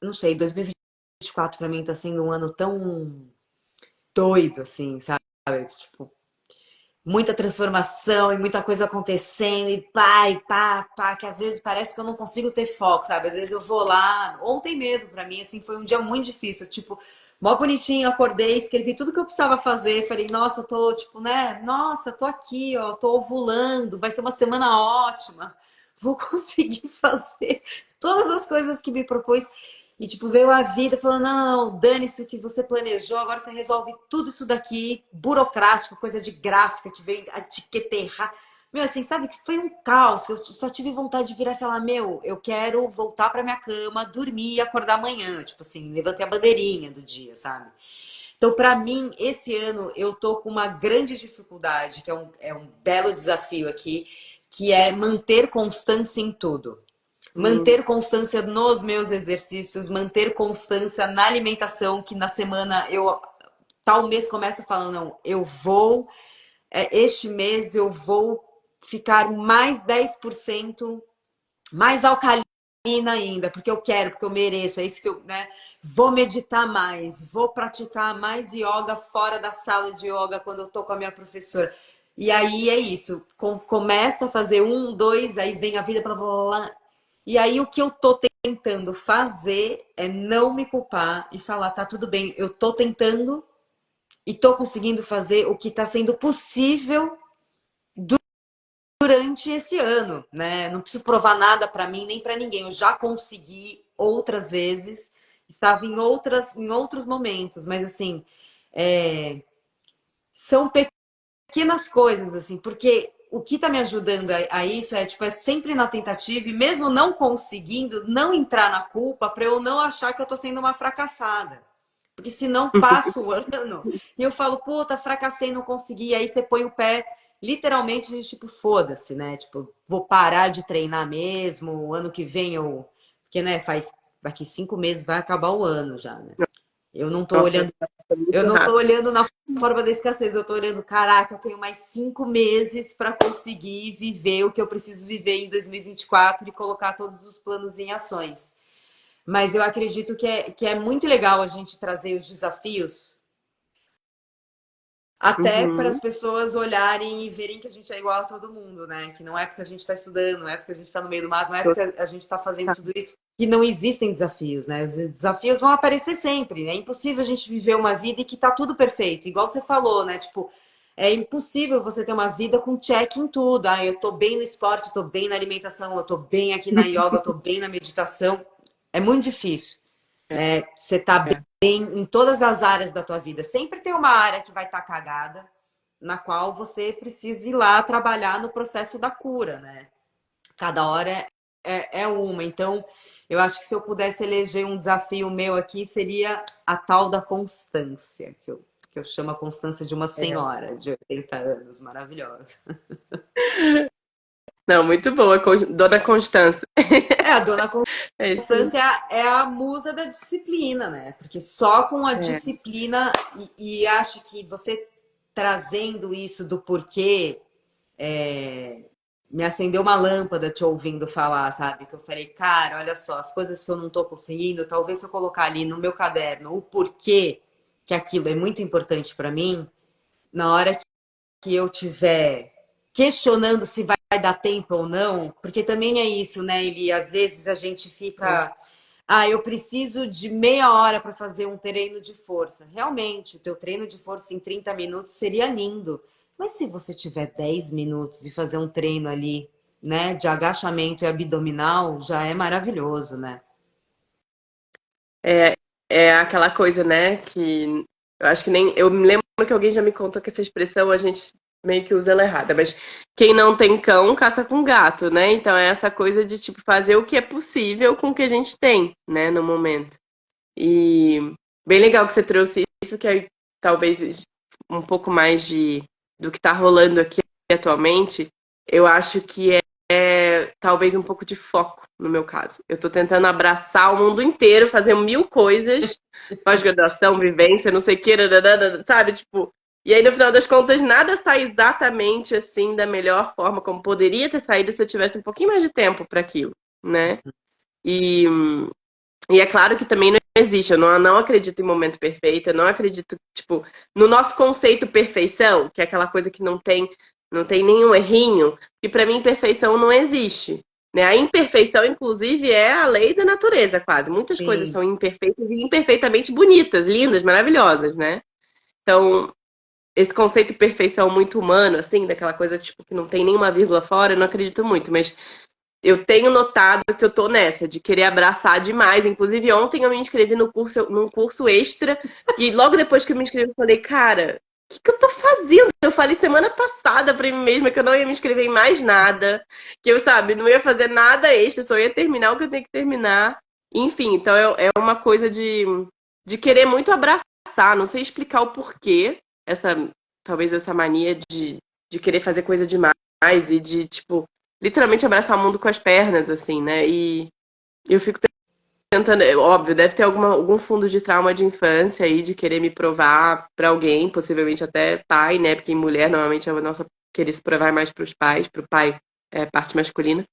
Speaker 2: não sei, 2024 pra mim tá sendo um ano tão doido, assim, sabe? Tipo, muita transformação e muita coisa acontecendo e pá, e pá, pá, que às vezes parece que eu não consigo ter foco, sabe? Às vezes eu vou lá, ontem mesmo pra mim, assim, foi um dia muito difícil, tipo, mó bonitinho, acordei, escrevi tudo que eu precisava fazer, falei, nossa, tô, tipo, né, nossa, tô aqui, ó, tô ovulando, vai ser uma semana ótima, vou conseguir fazer todas as coisas que me propôs. E, tipo, veio a vida falando, não, dane-se o que você planejou, agora você resolve tudo isso daqui, burocrático, coisa de gráfica, que vem a etiqueta errar. Meu, assim, sabe, que foi um caos, que eu só tive vontade de virar e falar, meu, eu quero voltar pra minha cama, dormir e acordar amanhã. Tipo assim, levantei a bandeirinha do dia, sabe? Então, pra mim, esse ano, eu tô com uma grande dificuldade, que é um belo desafio aqui, que é manter constância em tudo.
Speaker 1: Hum,
Speaker 2: Manter constância nos meus exercícios, manter constância na alimentação, que na semana eu tal mês começa falando, não, eu vou, este mês eu vou ficar mais 10% mais alcalina ainda, porque eu quero, porque eu mereço, é isso que eu, né? Vou meditar mais, vou praticar mais yoga fora da sala de yoga quando eu tô com a minha professora. E aí é isso, começa a fazer um, dois, aí vem a vida, blá, blá, blá. E aí o que eu tô tentando fazer é não me culpar e falar, tá tudo bem, eu tô tentando e tô conseguindo fazer o que tá sendo possível durante esse ano, né? Não preciso provar nada para mim nem para ninguém. Eu já consegui outras vezes, estava em outros momentos, mas assim, são pequenas coisas assim, porque o que está me ajudando a isso é tipo é sempre na tentativa e mesmo não conseguindo, não entrar na culpa para eu não achar que eu estou sendo uma fracassada. Porque se não passa o ano e eu falo, puta, fracassei, não consegui, aí você põe o pé literalmente de tipo, foda-se, né? Tipo, vou parar de treinar mesmo, o ano que vem eu. Porque, né, daqui 5 meses vai acabar o ano já, né? Eu não tô
Speaker 1: nossa,
Speaker 2: olhando,
Speaker 1: é
Speaker 2: eu
Speaker 1: muito
Speaker 2: não tô
Speaker 1: rápido.
Speaker 2: olhando na forma da escassez, eu tô olhando, caraca, eu tenho mais 5 meses para conseguir viver o que eu preciso viver em 2024 e colocar todos os planos em ações. Mas eu acredito que é muito legal a gente trazer os desafios até para as
Speaker 1: Uhum,
Speaker 2: pessoas olharem e verem que a gente é igual a todo mundo, né? Que não é porque a gente está estudando, não é porque a gente está no meio do mato, não é porque a gente está fazendo tudo isso, que não existem desafios, né? Os desafios vão aparecer sempre. É impossível a gente viver uma vida e que tá tudo perfeito, igual você falou, né? Tipo, é impossível você ter uma vida com check em tudo. Ah, eu tô bem no esporte, eu tô bem na alimentação, eu tô bem aqui na yoga, eu tô bem na meditação. É muito difícil, né? Você tá
Speaker 1: é.
Speaker 2: bem em todas as áreas da tua vida. Sempre tem uma área que vai estar cagada, na qual você precisa ir lá trabalhar no processo da cura, né? Cada hora é uma. Então, eu acho que se eu pudesse eleger um desafio meu aqui, seria a tal da constância, que eu chamo a constância de uma
Speaker 1: É.
Speaker 2: senhora de 80 anos, maravilhosa.
Speaker 1: Não, muito boa, Dona Constância.
Speaker 2: A dona
Speaker 1: É isso aí.
Speaker 2: Constância é a musa da disciplina, né? Porque só com a
Speaker 1: É.
Speaker 2: disciplina, e acho que você trazendo isso do porquê, me acendeu uma lâmpada te ouvindo falar, sabe? Que eu falei, cara, olha só, as coisas que eu não tô conseguindo, talvez se eu colocar ali no meu caderno o porquê que aquilo é muito importante para mim, na hora que eu tiver questionando se vai dar tempo ou não, porque também é isso, né, Eli? Às vezes a gente fica, eu preciso de meia hora para fazer um treino de força. Realmente, o teu treino de força em 30 minutos seria lindo. Mas se você tiver 10 minutos e fazer um treino ali, né, de agachamento e abdominal, já é maravilhoso, né?
Speaker 1: É, é aquela coisa, né, que eu acho que nem. Eu me lembro que alguém já me contou que essa expressão a gente meio que usa ela errada, mas quem não tem cão, caça com gato, né? Então é essa coisa de, tipo, fazer o que é possível com o que a gente tem, né, no momento. E bem legal que você trouxe isso, que é talvez um pouco mais do que tá rolando aqui atualmente. Eu acho que talvez um pouco de foco, no meu caso. Eu tô tentando abraçar o mundo inteiro, fazer 1000 coisas, pós-graduação, vivência, não sei o que, sabe? Tipo, e aí no final das contas nada sai exatamente assim da melhor forma como poderia ter saído se eu tivesse um pouquinho mais de tempo para aquilo, né? E, e é claro que também não existe, eu não acredito em momento perfeito, eu não acredito, tipo, no nosso conceito perfeição, que é aquela coisa que não tem nenhum errinho, e para mim perfeição não existe. Né? A imperfeição, inclusive, é a lei da natureza, quase. Muitas coisas
Speaker 2: Sim.
Speaker 1: são imperfeitas e imperfeitamente bonitas, lindas, maravilhosas, né? Então, esse conceito de perfeição muito humano, assim, daquela coisa, tipo, que não tem nenhuma vírgula fora, eu não acredito muito, mas eu tenho notado que eu tô nessa, de querer abraçar demais. Inclusive, ontem eu me inscrevi no curso, num curso extra, e logo depois que eu me inscrevi, eu falei, cara, o que que eu tô fazendo? Eu falei semana passada pra mim mesma que eu não ia me inscrever em mais nada, que eu, sabe, não ia fazer nada extra, só ia terminar o que eu tenho que terminar. Enfim, então é uma coisa de querer muito abraçar, não sei explicar o porquê, talvez essa mania de querer fazer coisa demais e de, tipo, literalmente abraçar o mundo com as pernas, assim, né? E eu fico tentando, óbvio, deve ter algum fundo de trauma de infância aí, de querer me provar pra alguém, possivelmente até pai, né? Porque em mulher, normalmente, a nossa querer se provar mais pros pais, pro pai é parte masculina.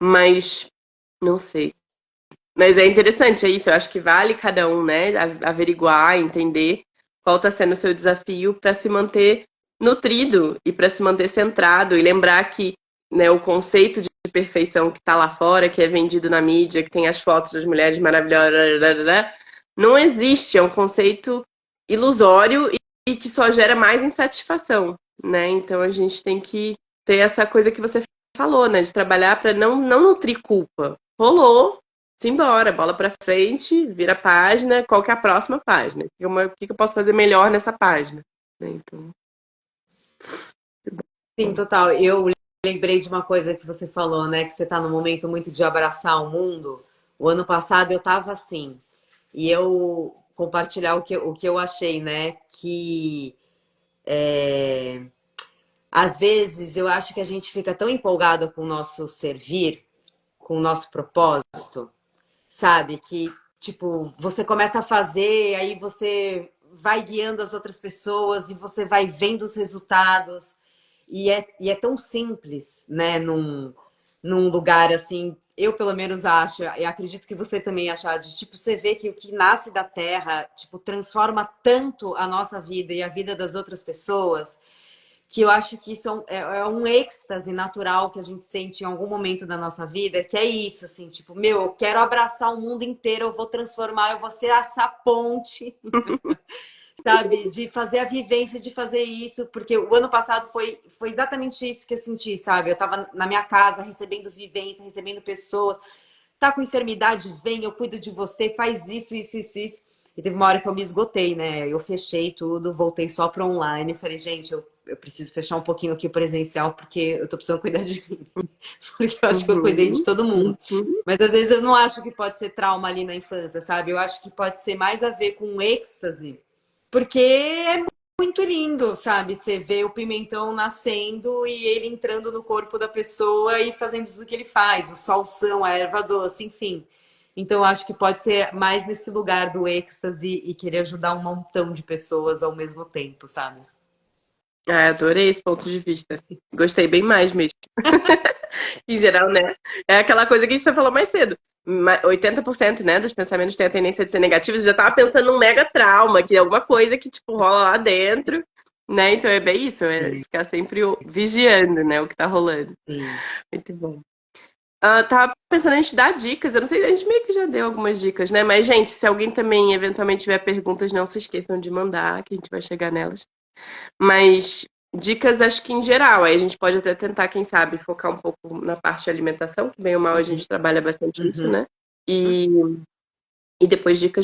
Speaker 1: Mas, não sei. Mas é interessante, é isso. Eu acho que vale cada um, né? Averiguar, entender qual está sendo o seu desafio para se manter nutrido e para se manter centrado e lembrar que, né, o conceito de perfeição que está lá fora, que é vendido na mídia, que tem as fotos das mulheres maravilhosas, não existe. É um conceito ilusório e que só gera mais insatisfação, né? Então a gente tem que ter essa coisa que você falou, né? De trabalhar para não nutrir culpa. Rolou, simbora, bola pra frente, vira a página, qual que é a próxima página? O que eu posso fazer melhor nessa página? Né? Então,
Speaker 2: Sim, total. Eu lembrei de uma coisa que você falou, né? Que você está num momento muito de abraçar o mundo. O ano passado eu estava assim. E eu compartilhar o que eu achei, né? Que às vezes eu acho que a gente fica tão empolgado com o nosso servir, com o nosso propósito, sabe? Que, tipo, você começa a fazer, aí você vai guiando as outras pessoas e você vai vendo os resultados. E é tão simples, né? Num lugar assim, eu pelo menos acho, e acredito que você também achar, de tipo, você vê que o que nasce da terra, tipo, transforma tanto a nossa vida e a vida das outras pessoas, que eu acho que isso é um êxtase natural que a gente sente em algum momento da nossa vida, que é isso, assim, tipo, meu, eu quero abraçar o mundo inteiro, eu vou transformar, eu vou ser essa ponte, sabe, de fazer a vivência, de fazer isso, porque o ano passado foi exatamente isso que eu senti, sabe? Eu tava na minha casa recebendo vivência, recebendo pessoas, tá com enfermidade, vem, eu cuido de você, faz isso, isso, isso, isso. E teve uma hora que eu me esgotei, né? Eu fechei tudo, voltei só para online. Falei, gente, eu preciso fechar um pouquinho aqui o presencial, porque eu tô precisando cuidar de mim. Porque eu acho que eu cuidei de
Speaker 1: uhum,
Speaker 2: todo mundo.
Speaker 1: uhum.
Speaker 2: Mas às vezes eu não acho que pode ser trauma ali na infância, sabe? Eu acho que pode ser mais a ver com êxtase. Porque é muito lindo, sabe? Você vê o pimentão nascendo e ele entrando no corpo da pessoa e fazendo tudo que ele faz, o salsão, a erva doce, enfim. Então, eu acho que pode ser mais nesse lugar do êxtase e querer ajudar um montão de pessoas ao mesmo tempo, sabe?
Speaker 1: Ah, adorei esse ponto de vista. Gostei bem mais mesmo. Em geral, né? É aquela coisa que a gente falou mais cedo. 80%, né, dos pensamentos têm a tendência de ser negativos. Eu já tava pensando num mega trauma, que é alguma coisa que, tipo, rola lá dentro, né? Então é bem isso, é
Speaker 2: Sim,
Speaker 1: ficar sempre vigiando, né, o que tá rolando.
Speaker 2: sim.
Speaker 1: Muito bom. Tava pensando em te dar dicas. Eu não sei, a gente meio que já deu algumas dicas, né? Mas, gente, se alguém também eventualmente tiver perguntas, não se esqueçam de mandar, que a gente vai chegar nelas. Mas dicas, acho que em geral. Aí a gente pode até tentar, quem sabe, focar um pouco na parte de alimentação, que bem ou mal a gente trabalha bastante isso,
Speaker 2: Uhum.
Speaker 1: né? E, e depois dicas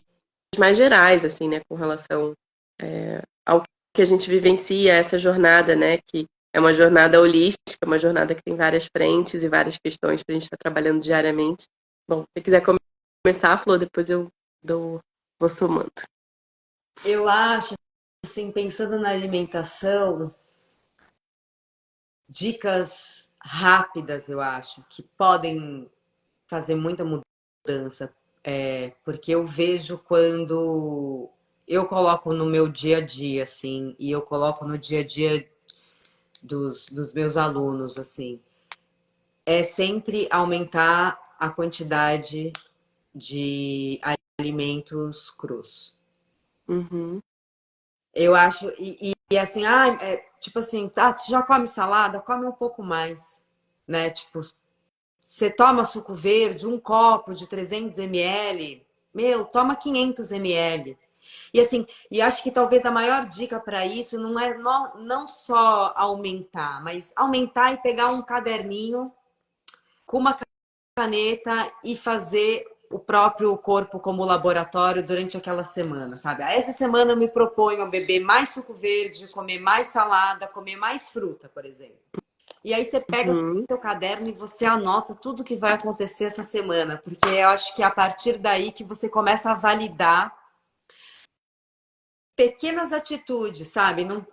Speaker 1: mais gerais, assim, né? Com relação ao que a gente vivencia, essa jornada, né? Que é uma jornada holística, uma jornada que tem várias frentes e várias questões para a gente estar trabalhando diariamente. Bom, se quiser começar, Flor, depois eu vou somando.
Speaker 2: Eu acho, assim, pensando na alimentação, dicas. rápidas, eu acho, que podem fazer muita mudança. Porque eu vejo quando eu coloco no meu dia a dia, assim, e eu coloco no dia a dia dos meus alunos, assim, é sempre aumentar a quantidade de alimentos crus.
Speaker 1: Uhum.
Speaker 2: Eu acho, assim, tipo assim, tá, você já come salada? Come um pouco mais, né? Tipo, você toma suco verde, um copo de 300 ml, meu, toma 500 ml. E assim, e acho que talvez a maior dica para isso não é não só aumentar, mas aumentar e pegar um caderninho com uma caneta e fazer o próprio corpo como laboratório durante aquela semana, sabe? Essa semana eu me proponho a beber mais suco verde, comer mais salada, comer mais fruta, por exemplo. E aí você pega o
Speaker 1: Uhum.
Speaker 2: seu caderno e você anota tudo que vai acontecer essa semana, porque eu acho que é a partir daí que você começa a validar pequenas atitudes, sabe? Não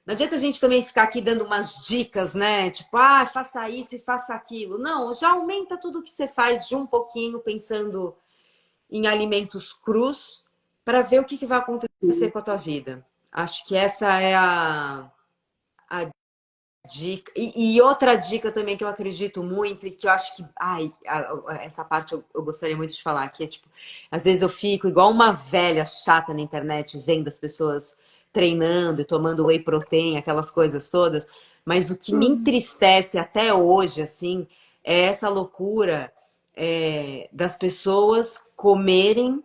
Speaker 2: adianta a gente também ficar aqui dando umas dicas, né? Tipo, faça isso e faça aquilo. Não, já aumenta tudo que você faz de um pouquinho, pensando em alimentos crus, para ver o que vai acontecer com a tua vida. Acho que essa é a dica. E outra dica também que eu acredito muito e que eu acho que. Essa parte eu gostaria muito de falar, que é tipo, às vezes eu fico igual uma velha chata na internet, vendo as pessoas treinando e tomando whey protein, aquelas coisas todas. Mas o que me
Speaker 1: Uhum.
Speaker 2: entristece até hoje, assim, é essa loucura das pessoas comerem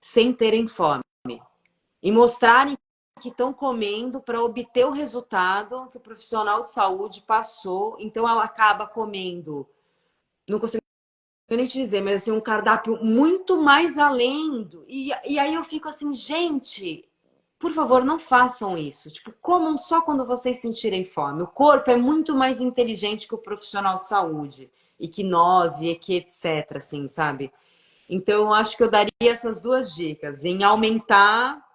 Speaker 2: sem terem fome e mostrarem que estão comendo para obter o resultado que o profissional de saúde passou. Então, ela acaba comendo, não consigo nem te dizer, mas assim, um cardápio muito mais além. E aí eu fico assim, gente, por favor, não façam isso. Tipo, comam só quando vocês sentirem fome. O corpo é muito mais inteligente que o profissional de saúde. E que nós, e que etc, assim, sabe? Então, eu acho que eu daria essas duas dicas, em aumentar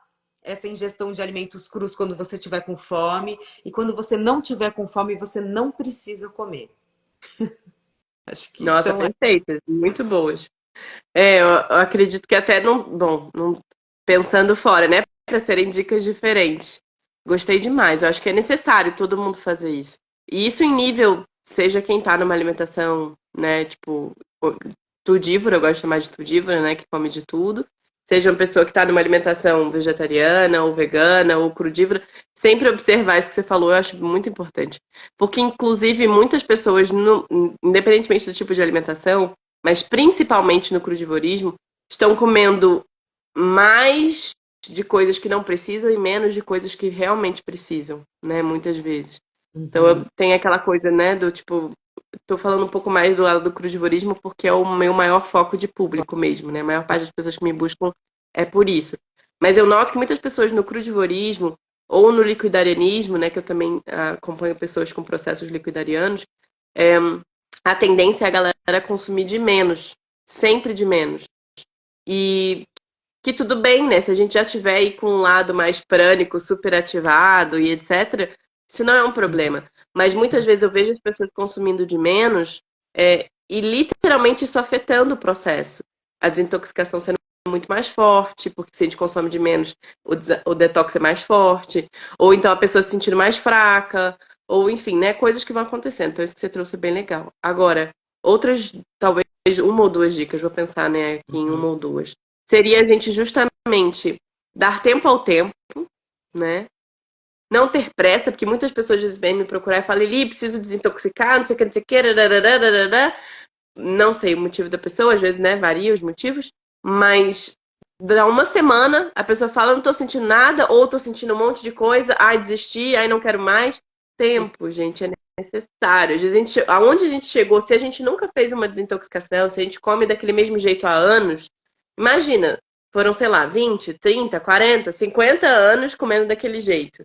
Speaker 2: essa ingestão de alimentos crus quando você estiver com fome e quando você não tiver com fome, você não precisa comer. Acho que
Speaker 1: Nossa,
Speaker 2: são.
Speaker 1: perfeitas, muito boas. Eu acredito que até não, bom, não, pensando fora, né, para serem dicas diferentes. Gostei demais. Eu acho que é necessário todo mundo fazer isso. E isso em nível, seja quem tá numa alimentação, né, tipo, tudívora, eu gosto de chamar de tudívora, né, que come de tudo. Seja uma pessoa que está numa alimentação vegetariana ou vegana ou crudívora, sempre observar isso que você falou, eu acho muito importante. Porque, inclusive, muitas pessoas, independentemente do tipo de alimentação, mas principalmente no crudivorismo, estão comendo mais de coisas que não precisam e menos de coisas que realmente precisam, né? Muitas vezes. Então
Speaker 2: Uhum,
Speaker 1: tem aquela coisa, né, do tipo, tô falando um pouco mais do lado do crudivorismo porque é o meu maior foco de público mesmo, né? A maior parte das pessoas que me buscam é por isso. Mas eu noto que muitas pessoas no crudivorismo ou no liquidarianismo, né, que eu também acompanho pessoas com processos liquidarianos, é, a tendência é a galera consumir de menos, sempre de menos. E que tudo bem, né? Se a gente já tiver aí com um lado mais prânico, super ativado e etc., isso não é um problema. Mas muitas vezes eu vejo as pessoas consumindo de menos e literalmente isso afetando o processo. A desintoxicação sendo muito mais forte, porque se a gente consome de menos, o detox é mais forte, ou então a pessoa se sentindo mais fraca, ou enfim, né? Coisas que vão acontecendo. Então, isso que você trouxe é bem legal. Agora, outras, talvez uma ou duas dicas, vou pensar, né, aqui em uma
Speaker 2: uhum,
Speaker 1: ou duas. Seria a gente justamente dar tempo ao tempo, né? Não ter pressa, porque muitas pessoas às vezes vêm me procurar e falam, Eli, preciso desintoxicar, não sei o que, não sei o que, rararararará. Não sei o motivo da pessoa, às vezes, né, varia os motivos, mas dá uma semana, a pessoa fala, não tô sentindo nada, ou tô sentindo um monte de coisa, ai, desisti, ai, não quero mais. Tempo, gente, é necessário. Às vezes aonde a gente chegou, se a gente nunca fez uma desintoxicação, se a gente come daquele mesmo jeito há anos, imagina, foram, sei lá, 20, 30, 40, 50 anos comendo daquele jeito.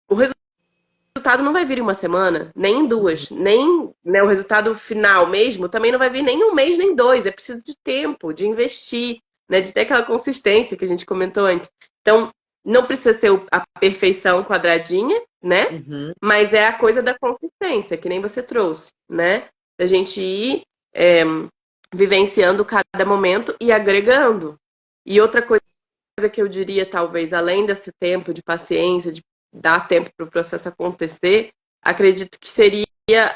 Speaker 1: O resultado não vai vir em uma semana, nem em
Speaker 2: uhum.
Speaker 1: duas, nem, né, o resultado final mesmo também não vai vir nem em um mês, nem dois. É preciso de tempo, de investir, né, de ter aquela consistência que a gente comentou antes. Então, não precisa ser a perfeição quadradinha, né?
Speaker 2: Uhum.
Speaker 1: Mas é a coisa da consistência, que nem você trouxe, né? Da gente ir é, vivenciando cada momento e agregando. E outra coisa que eu diria, talvez, além desse tempo de paciência, de dar tempo para o processo acontecer, acredito que seria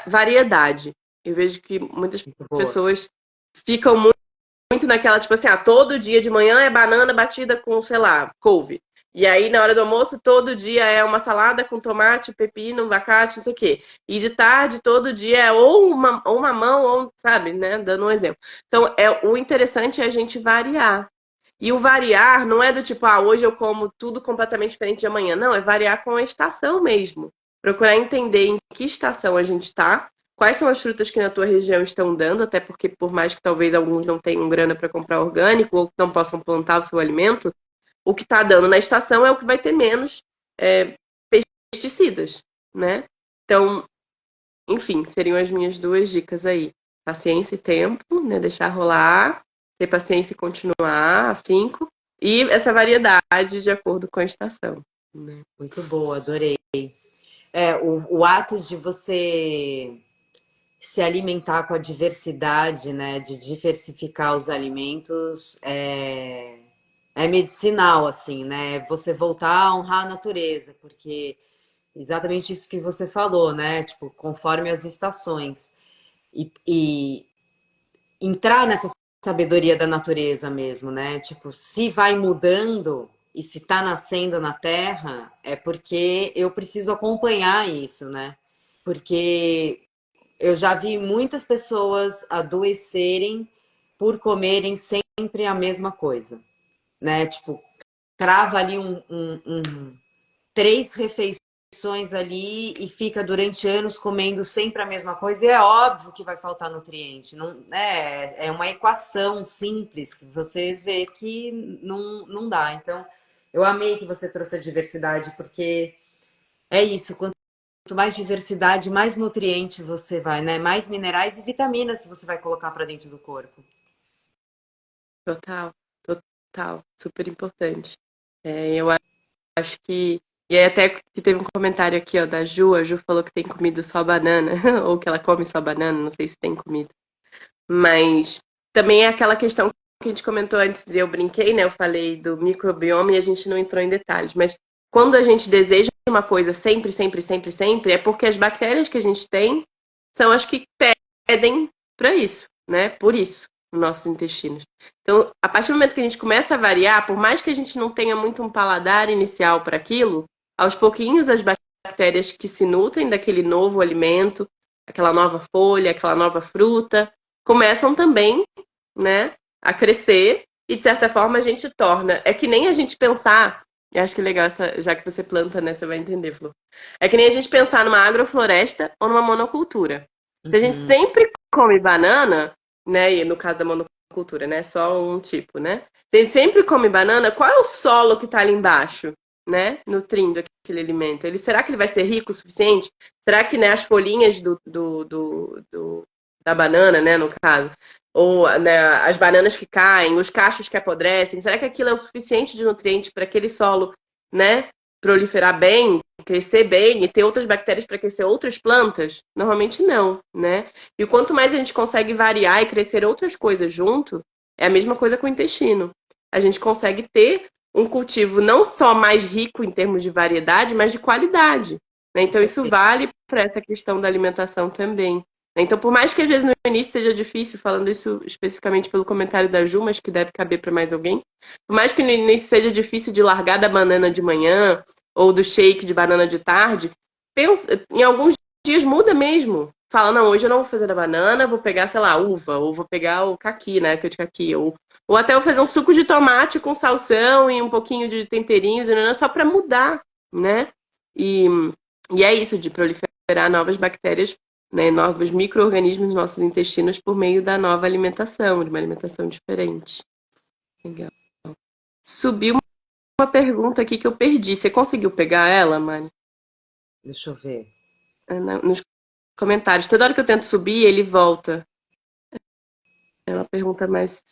Speaker 1: variedade. Eu vejo que muitas
Speaker 2: Muito boa.
Speaker 1: pessoas ficam muito naquela, tipo assim, todo dia de manhã é banana batida com, sei lá, couve. E aí, na hora do almoço, todo dia é uma salada com tomate, pepino, abacate, não sei o quê. E de tarde, todo dia é ou uma mão, ou, sabe, né? Dando um exemplo. Então, o interessante é a gente variar. E o variar não é do tipo, hoje eu como tudo completamente diferente de amanhã. Não, é variar com a estação mesmo. Procurar entender em que estação a gente está, quais são as frutas que na tua região estão dando, até porque por mais que talvez alguns não tenham grana para comprar orgânico ou não possam plantar o seu alimento, o que está dando na estação é o que vai ter menos é, pesticidas, né? Então, enfim, seriam as minhas duas dicas aí. Paciência e tempo, né? Deixar rolar, ter paciência e continuar, afinco, e essa variedade de acordo com a estação. Né?
Speaker 2: Muito boa, adorei. O ato de você se alimentar com a diversidade, né, de diversificar os alimentos é medicinal, assim, né? Você voltar a honrar a natureza, porque exatamente isso que você falou, né? Tipo, conforme as estações. E entrar nessa sabedoria da natureza mesmo, né? Tipo, se vai mudando e se tá nascendo na Terra, é porque eu preciso acompanhar isso, né? Porque eu já vi muitas pessoas adoecerem por comerem sempre a mesma coisa, né? Tipo, crava ali três refeições ali e fica durante anos comendo sempre a mesma coisa, e é óbvio que vai faltar nutriente. Não, é uma equação simples que você vê que não dá. Então, eu amei que você trouxe a diversidade, porque é isso, quanto mais diversidade, mais nutriente você vai, né? Mais minerais e vitaminas você vai colocar para dentro do corpo.
Speaker 1: Total, total, super importante. Eu acho que. E aí até que teve um comentário aqui, ó, da Ju. A Ju falou que tem comido só banana, ou que ela come só banana, não sei se tem comido. Mas também é aquela questão que a gente comentou antes, eu brinquei, né? Eu falei do microbioma e a gente não entrou em detalhes. Mas quando a gente deseja uma coisa sempre, sempre, sempre, sempre, é porque as bactérias que a gente tem são as que pedem para isso, né? Por isso, nos nossos intestinos. Então, a partir do momento que a gente começa a variar, por mais que a gente não tenha muito um paladar inicial para aquilo, aos pouquinhos as bactérias que se nutrem daquele novo alimento, aquela nova folha, aquela nova fruta, começam também, né, a crescer e de certa forma a gente torna. É que nem a gente pensar, eu acho que é legal essa, já que você planta, né, você vai entender, Flor. É que nem a gente pensar numa agrofloresta ou numa monocultura. Se a gente
Speaker 2: Uhum.
Speaker 1: sempre come banana, né, e no caso da monocultura, né, só um tipo, né? Se a gente sempre come banana, qual é o solo que está ali embaixo, né, nutrindo aquele alimento? Será que ele vai ser rico o suficiente? Será que, né, as folhinhas da banana, né, no caso, ou né, as bananas que caem, os cachos que apodrecem, será que aquilo é o suficiente de nutrientes para aquele solo, né, proliferar bem, crescer bem e ter outras bactérias para crescer outras plantas? Normalmente não, né? E quanto mais a gente consegue variar e crescer outras coisas junto, é a mesma coisa com o intestino. A gente consegue ter um cultivo não só mais rico em termos de variedade, mas de qualidade. Né?
Speaker 2: Com
Speaker 1: Então, isso
Speaker 2: certeza.
Speaker 1: vale para essa questão da alimentação também. Então, por mais que às vezes no início seja difícil, falando isso especificamente pelo comentário da Ju, mas que deve caber para mais alguém, por mais que no início seja difícil de largar da banana de manhã ou do shake de banana de tarde, pensa, em alguns dias muda mesmo. Fala, não, hoje eu não vou fazer da banana, vou pegar, sei lá, uva, ou vou pegar o caqui, né, que é de caqui, ou até vou fazer um suco de tomate com salsão e um pouquinho de temperinhos, né, só para mudar, né? E, e é isso, de proliferar novas bactérias, né, novos micro-organismos nos nossos intestinos por meio da nova alimentação, de uma alimentação diferente. Legal. Subiu uma pergunta aqui que eu perdi. Você conseguiu pegar ela, Mari?
Speaker 2: Deixa eu ver.
Speaker 1: Nos comentários. Toda hora que eu tento subir, ele volta. É uma pergunta mais.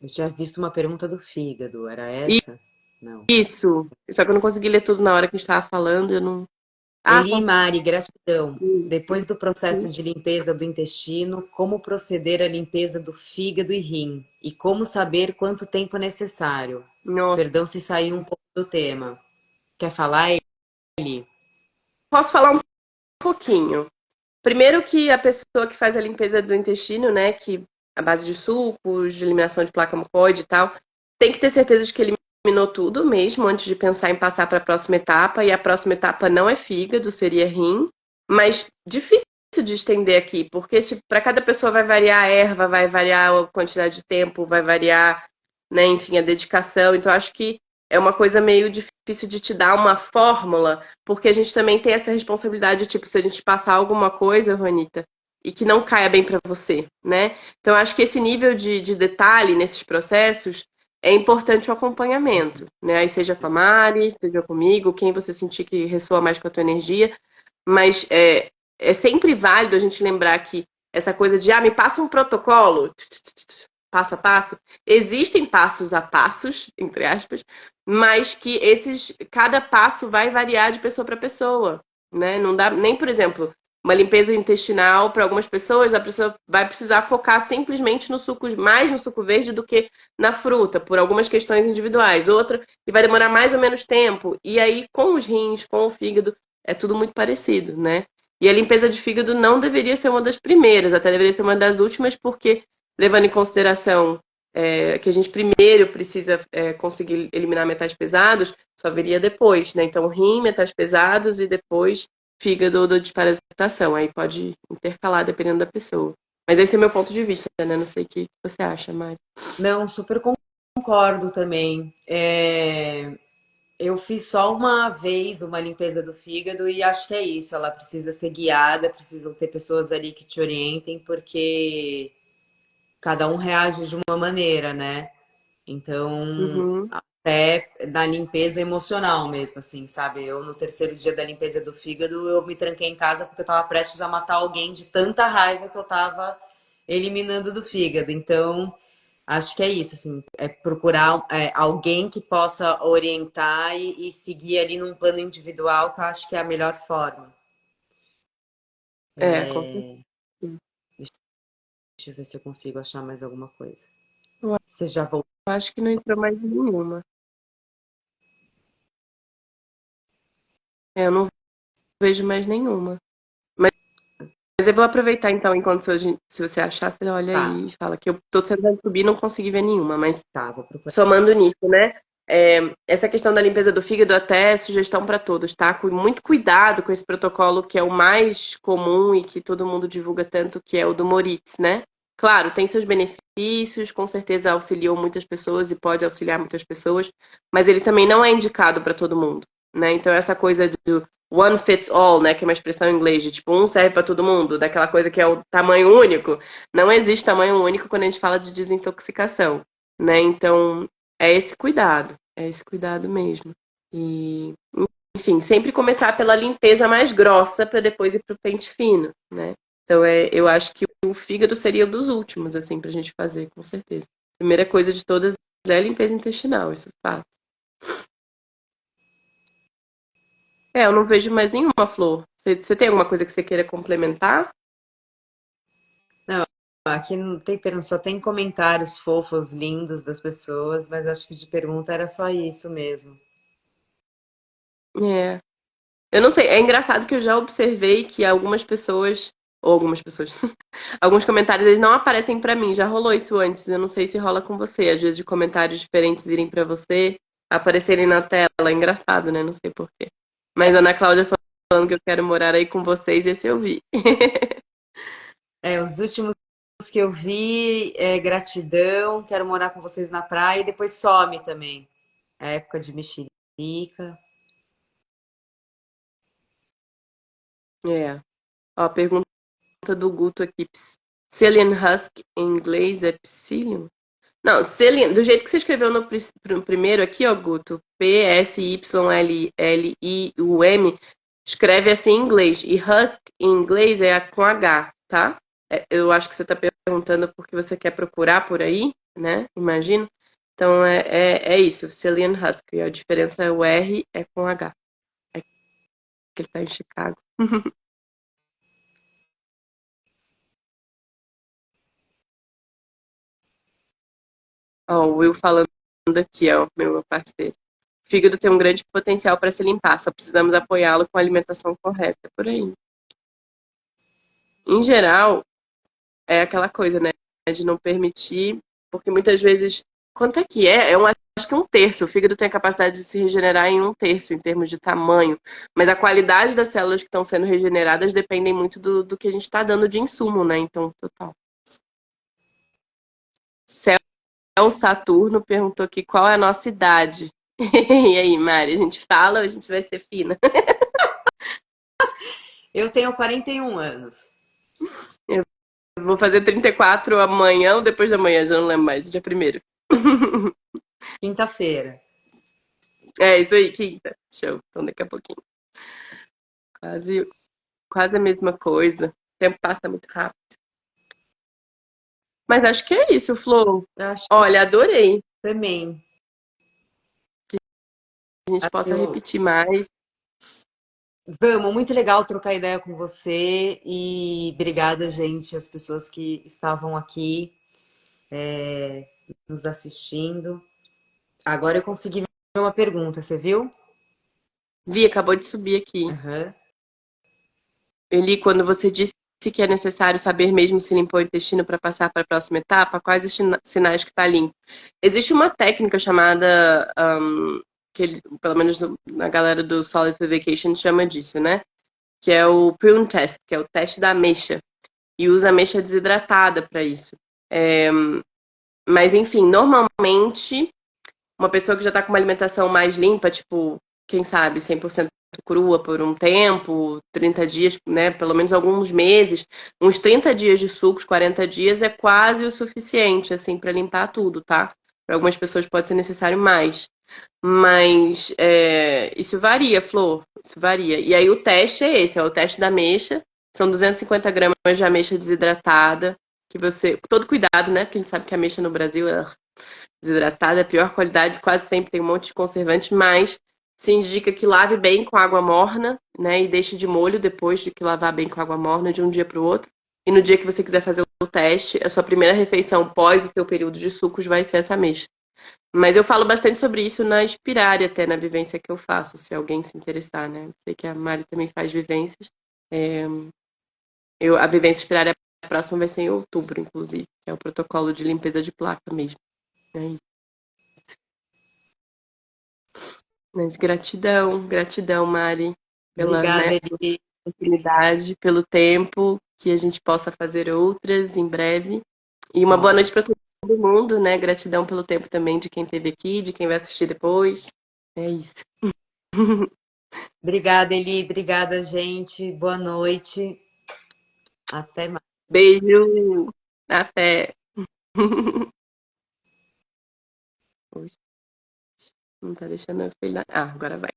Speaker 2: Eu tinha visto uma pergunta do fígado, era essa? Não.
Speaker 1: Isso. Só que eu não consegui ler tudo na hora que a gente estava falando. Eu não. Ah,
Speaker 2: Eli e Mari, gratidão.
Speaker 1: consegui.
Speaker 2: Depois do processo de limpeza do intestino, como proceder à limpeza do fígado e rim? E como saber quanto tempo necessário?
Speaker 1: Nossa.
Speaker 2: Perdão se sair um pouco do tema. Quer falar, Eli?
Speaker 1: Posso falar um pouquinho. Primeiro que a pessoa que faz a limpeza do intestino, né, que a base de sucos, de eliminação de placa mucoide e tal, tem que ter certeza de que eliminou tudo mesmo antes de pensar em passar para a próxima etapa. E a próxima etapa não é fígado, seria rim, mas difícil de estender aqui, porque para cada pessoa vai variar a erva, vai variar a quantidade de tempo, vai variar, né, enfim, a dedicação. Então acho que é uma coisa meio difícil de te dar uma fórmula, porque a gente também tem essa responsabilidade, tipo, se a gente passar alguma coisa, Juanita, e que não caia bem para você, né? Então, acho que esse nível de detalhe nesses processos é importante o acompanhamento, né? Aí seja com a Mari, seja comigo, quem você sentir que ressoa mais com a tua energia, mas é sempre válido a gente lembrar que essa coisa de, me passa um protocolo, passo a passo, existem passos a passos, entre aspas, mas que cada passo vai variar de pessoa para pessoa, né? Não dá nem, por exemplo, uma limpeza intestinal para algumas pessoas, a pessoa vai precisar focar simplesmente no suco, mais no suco verde do que na fruta, por algumas questões individuais. Outra, e vai demorar mais ou menos tempo. E aí, com os rins, com o fígado, é tudo muito parecido, né? E a limpeza de fígado não deveria ser uma das primeiras, até deveria ser uma das últimas, porque, levando em consideração que a gente primeiro precisa conseguir eliminar metais pesados, só viria depois, né? Então, rim, metais pesados e depois fígado ou da desparasitação. Aí pode intercalar, dependendo da pessoa. Mas esse é o meu ponto de vista, né? Não sei o que você acha, Mari.
Speaker 2: Não, super concordo também. Eu fiz só uma vez uma limpeza do fígado e acho que é isso. Ela precisa ser guiada, precisam ter pessoas ali que te orientem, porque cada um reage de uma maneira, né? Então,
Speaker 1: Uhum.
Speaker 2: até na limpeza emocional mesmo, assim, sabe? Eu, no terceiro dia da limpeza do fígado, eu me tranquei em casa porque eu tava prestes a matar alguém de tanta raiva que eu tava eliminando do fígado. Então, acho que é isso, assim, é procurar alguém que possa orientar e seguir ali num plano individual, que eu acho que é a melhor forma.
Speaker 1: Com
Speaker 2: É,
Speaker 1: certeza.
Speaker 2: deixa eu ver se eu consigo achar mais alguma coisa.
Speaker 1: Eu
Speaker 2: Você já voltou?
Speaker 1: acho que não entrou mais nenhuma. Eu não vejo mais nenhuma. Mas eu vou aproveitar então, enquanto se você achar, você olha
Speaker 2: Tá,
Speaker 1: aí e fala que eu tô tentando subir e não consegui ver nenhuma, mas
Speaker 2: tá, vou procurar.
Speaker 1: somando nisso, né? Essa questão da limpeza do fígado até é sugestão para todos, tá? Com muito cuidado com esse protocolo que é o mais comum e que todo mundo divulga tanto, que é o do Moritz, né? Claro, tem seus benefícios, com certeza auxiliou muitas pessoas e pode auxiliar muitas pessoas, mas ele também não é indicado para todo mundo, né? Então essa coisa do one fits all, né, que é uma expressão em inglês de tipo um serve para todo mundo, daquela coisa que é o tamanho único, não existe tamanho único quando a gente fala de desintoxicação, né? Então é esse cuidado mesmo. E, enfim, sempre começar pela limpeza mais grossa para depois ir pro pente fino, né? Então, eu acho que o fígado seria um dos últimos, assim, pra gente fazer, com certeza. A primeira coisa de todas é a limpeza intestinal, isso é fato. Eu não vejo mais nenhuma flor. Você tem alguma coisa que você queira complementar?
Speaker 2: Não, aqui não tem pergunta, só tem comentários fofos, lindos das pessoas, mas acho que de pergunta era só isso mesmo.
Speaker 1: É. Eu não sei, é engraçado que eu já observei que algumas pessoas, alguns comentários eles não aparecem pra mim. Já rolou isso antes, eu não sei se rola com você. Às vezes de comentários diferentes irem pra você, aparecerem na tela. É engraçado, né? Não sei por quê. Mas a Ana Cláudia falando que eu quero morar aí com vocês, esse eu vi.
Speaker 2: Os últimos que eu vi é gratidão, quero morar com vocês na praia e depois some também. É época de mexerica.
Speaker 1: É. Ó, a pergunta do Guto aqui. Psyllium Husk em inglês é Psyllium? Não, Psyllium, do jeito que você escreveu no primeiro aqui, ó, Guto, Psyllium, escreve assim em inglês. E Husk em inglês é com H, tá? Eu acho que você está perguntando porque você quer procurar por aí, né? Imagino. Então é isso, Cillian Husky. A diferença é o R é com H. É que ele tá em Chicago. Ó, o Will falando aqui, ó, meu parceiro. O fígado tem um grande potencial para se limpar, só precisamos apoiá-lo com a alimentação correta. Por aí. Em geral, é aquela coisa, né? De não permitir, porque muitas vezes. Quanto é que é? Acho que um terço. O fígado tem a capacidade de se regenerar em um terço, em termos de tamanho. Mas a qualidade das células que estão sendo regeneradas dependem muito do que a gente está dando de insumo, né? Então, total. Céu Saturno perguntou aqui qual é a nossa idade. E aí, Mari, a gente fala ou a gente vai ser fina?
Speaker 2: Eu tenho 41 anos.
Speaker 1: Eu vou fazer 34 amanhã ou depois da manhã, já não lembro mais, dia primeiro.
Speaker 2: Quinta-feira.
Speaker 1: É, isso aí, quinta. Show. Então daqui a pouquinho. Quase, quase a mesma coisa. O tempo passa muito rápido. Mas acho que é isso, Flor.
Speaker 2: Eu acho que
Speaker 1: Olha, adorei
Speaker 2: também.
Speaker 1: que a gente possa
Speaker 2: Eu...
Speaker 1: repetir mais.
Speaker 2: Vamos, muito legal trocar ideia com você e obrigada, gente, as pessoas que estavam aqui nos assistindo. Agora eu consegui ver uma pergunta, você viu?
Speaker 1: Vi, acabou de subir aqui.
Speaker 2: Aham.
Speaker 1: Eli, quando você disse que é necessário saber mesmo se limpou o intestino para passar para a próxima etapa, quais os sinais que está limpo? Existe uma técnica chamada, pelo menos na galera do Solid Vacation chama disso, né? Que é o Prune Test, que é o teste da ameixa. E usa ameixa desidratada para isso. É, mas, enfim, normalmente, uma pessoa que já está com uma alimentação mais limpa, tipo, quem sabe, 100% crua por um tempo, 30 dias, né, pelo menos alguns meses, uns 30 dias de sucos, 40 dias é quase o suficiente, assim, para limpar tudo, tá? Para algumas pessoas pode ser necessário mais. Mas isso varia, Flor. Isso varia. E aí o teste é esse, é o teste da ameixa. São 250 gramas de ameixa desidratada. Que você. Todo cuidado, né? Porque a gente sabe que a ameixa no Brasil é desidratada, é a pior qualidade, quase sempre tem um monte de conservante, mas se indica que lave bem com água morna, né? E deixe de molho depois de que lavar bem com água morna de um dia para o outro. E no dia que você quiser fazer o teste, a sua primeira refeição pós o seu período de sucos vai ser essa ameixa. Mas eu falo bastante sobre isso na Inspirare, até na vivência que eu faço, se alguém se interessar, né? Sei que a Mari também faz vivências. É, a vivência Inspirare, a próxima vai ser em outubro, inclusive, que é o protocolo de limpeza de placa mesmo. Né? Mas gratidão, gratidão, Mari, pela,
Speaker 2: Obrigada,
Speaker 1: né,
Speaker 2: Eli.
Speaker 1: oportunidade, pelo tempo, que a gente possa fazer outras em breve. E uma boa
Speaker 2: Ó,
Speaker 1: noite para todo mundo, né? Gratidão pelo tempo também de quem esteve aqui, de quem vai assistir depois. É isso.
Speaker 2: obrigada, Eli. Obrigada, gente. Boa noite. Até mais.
Speaker 1: Beijo. Até. Não tá deixando eu falar. Ah, agora vai.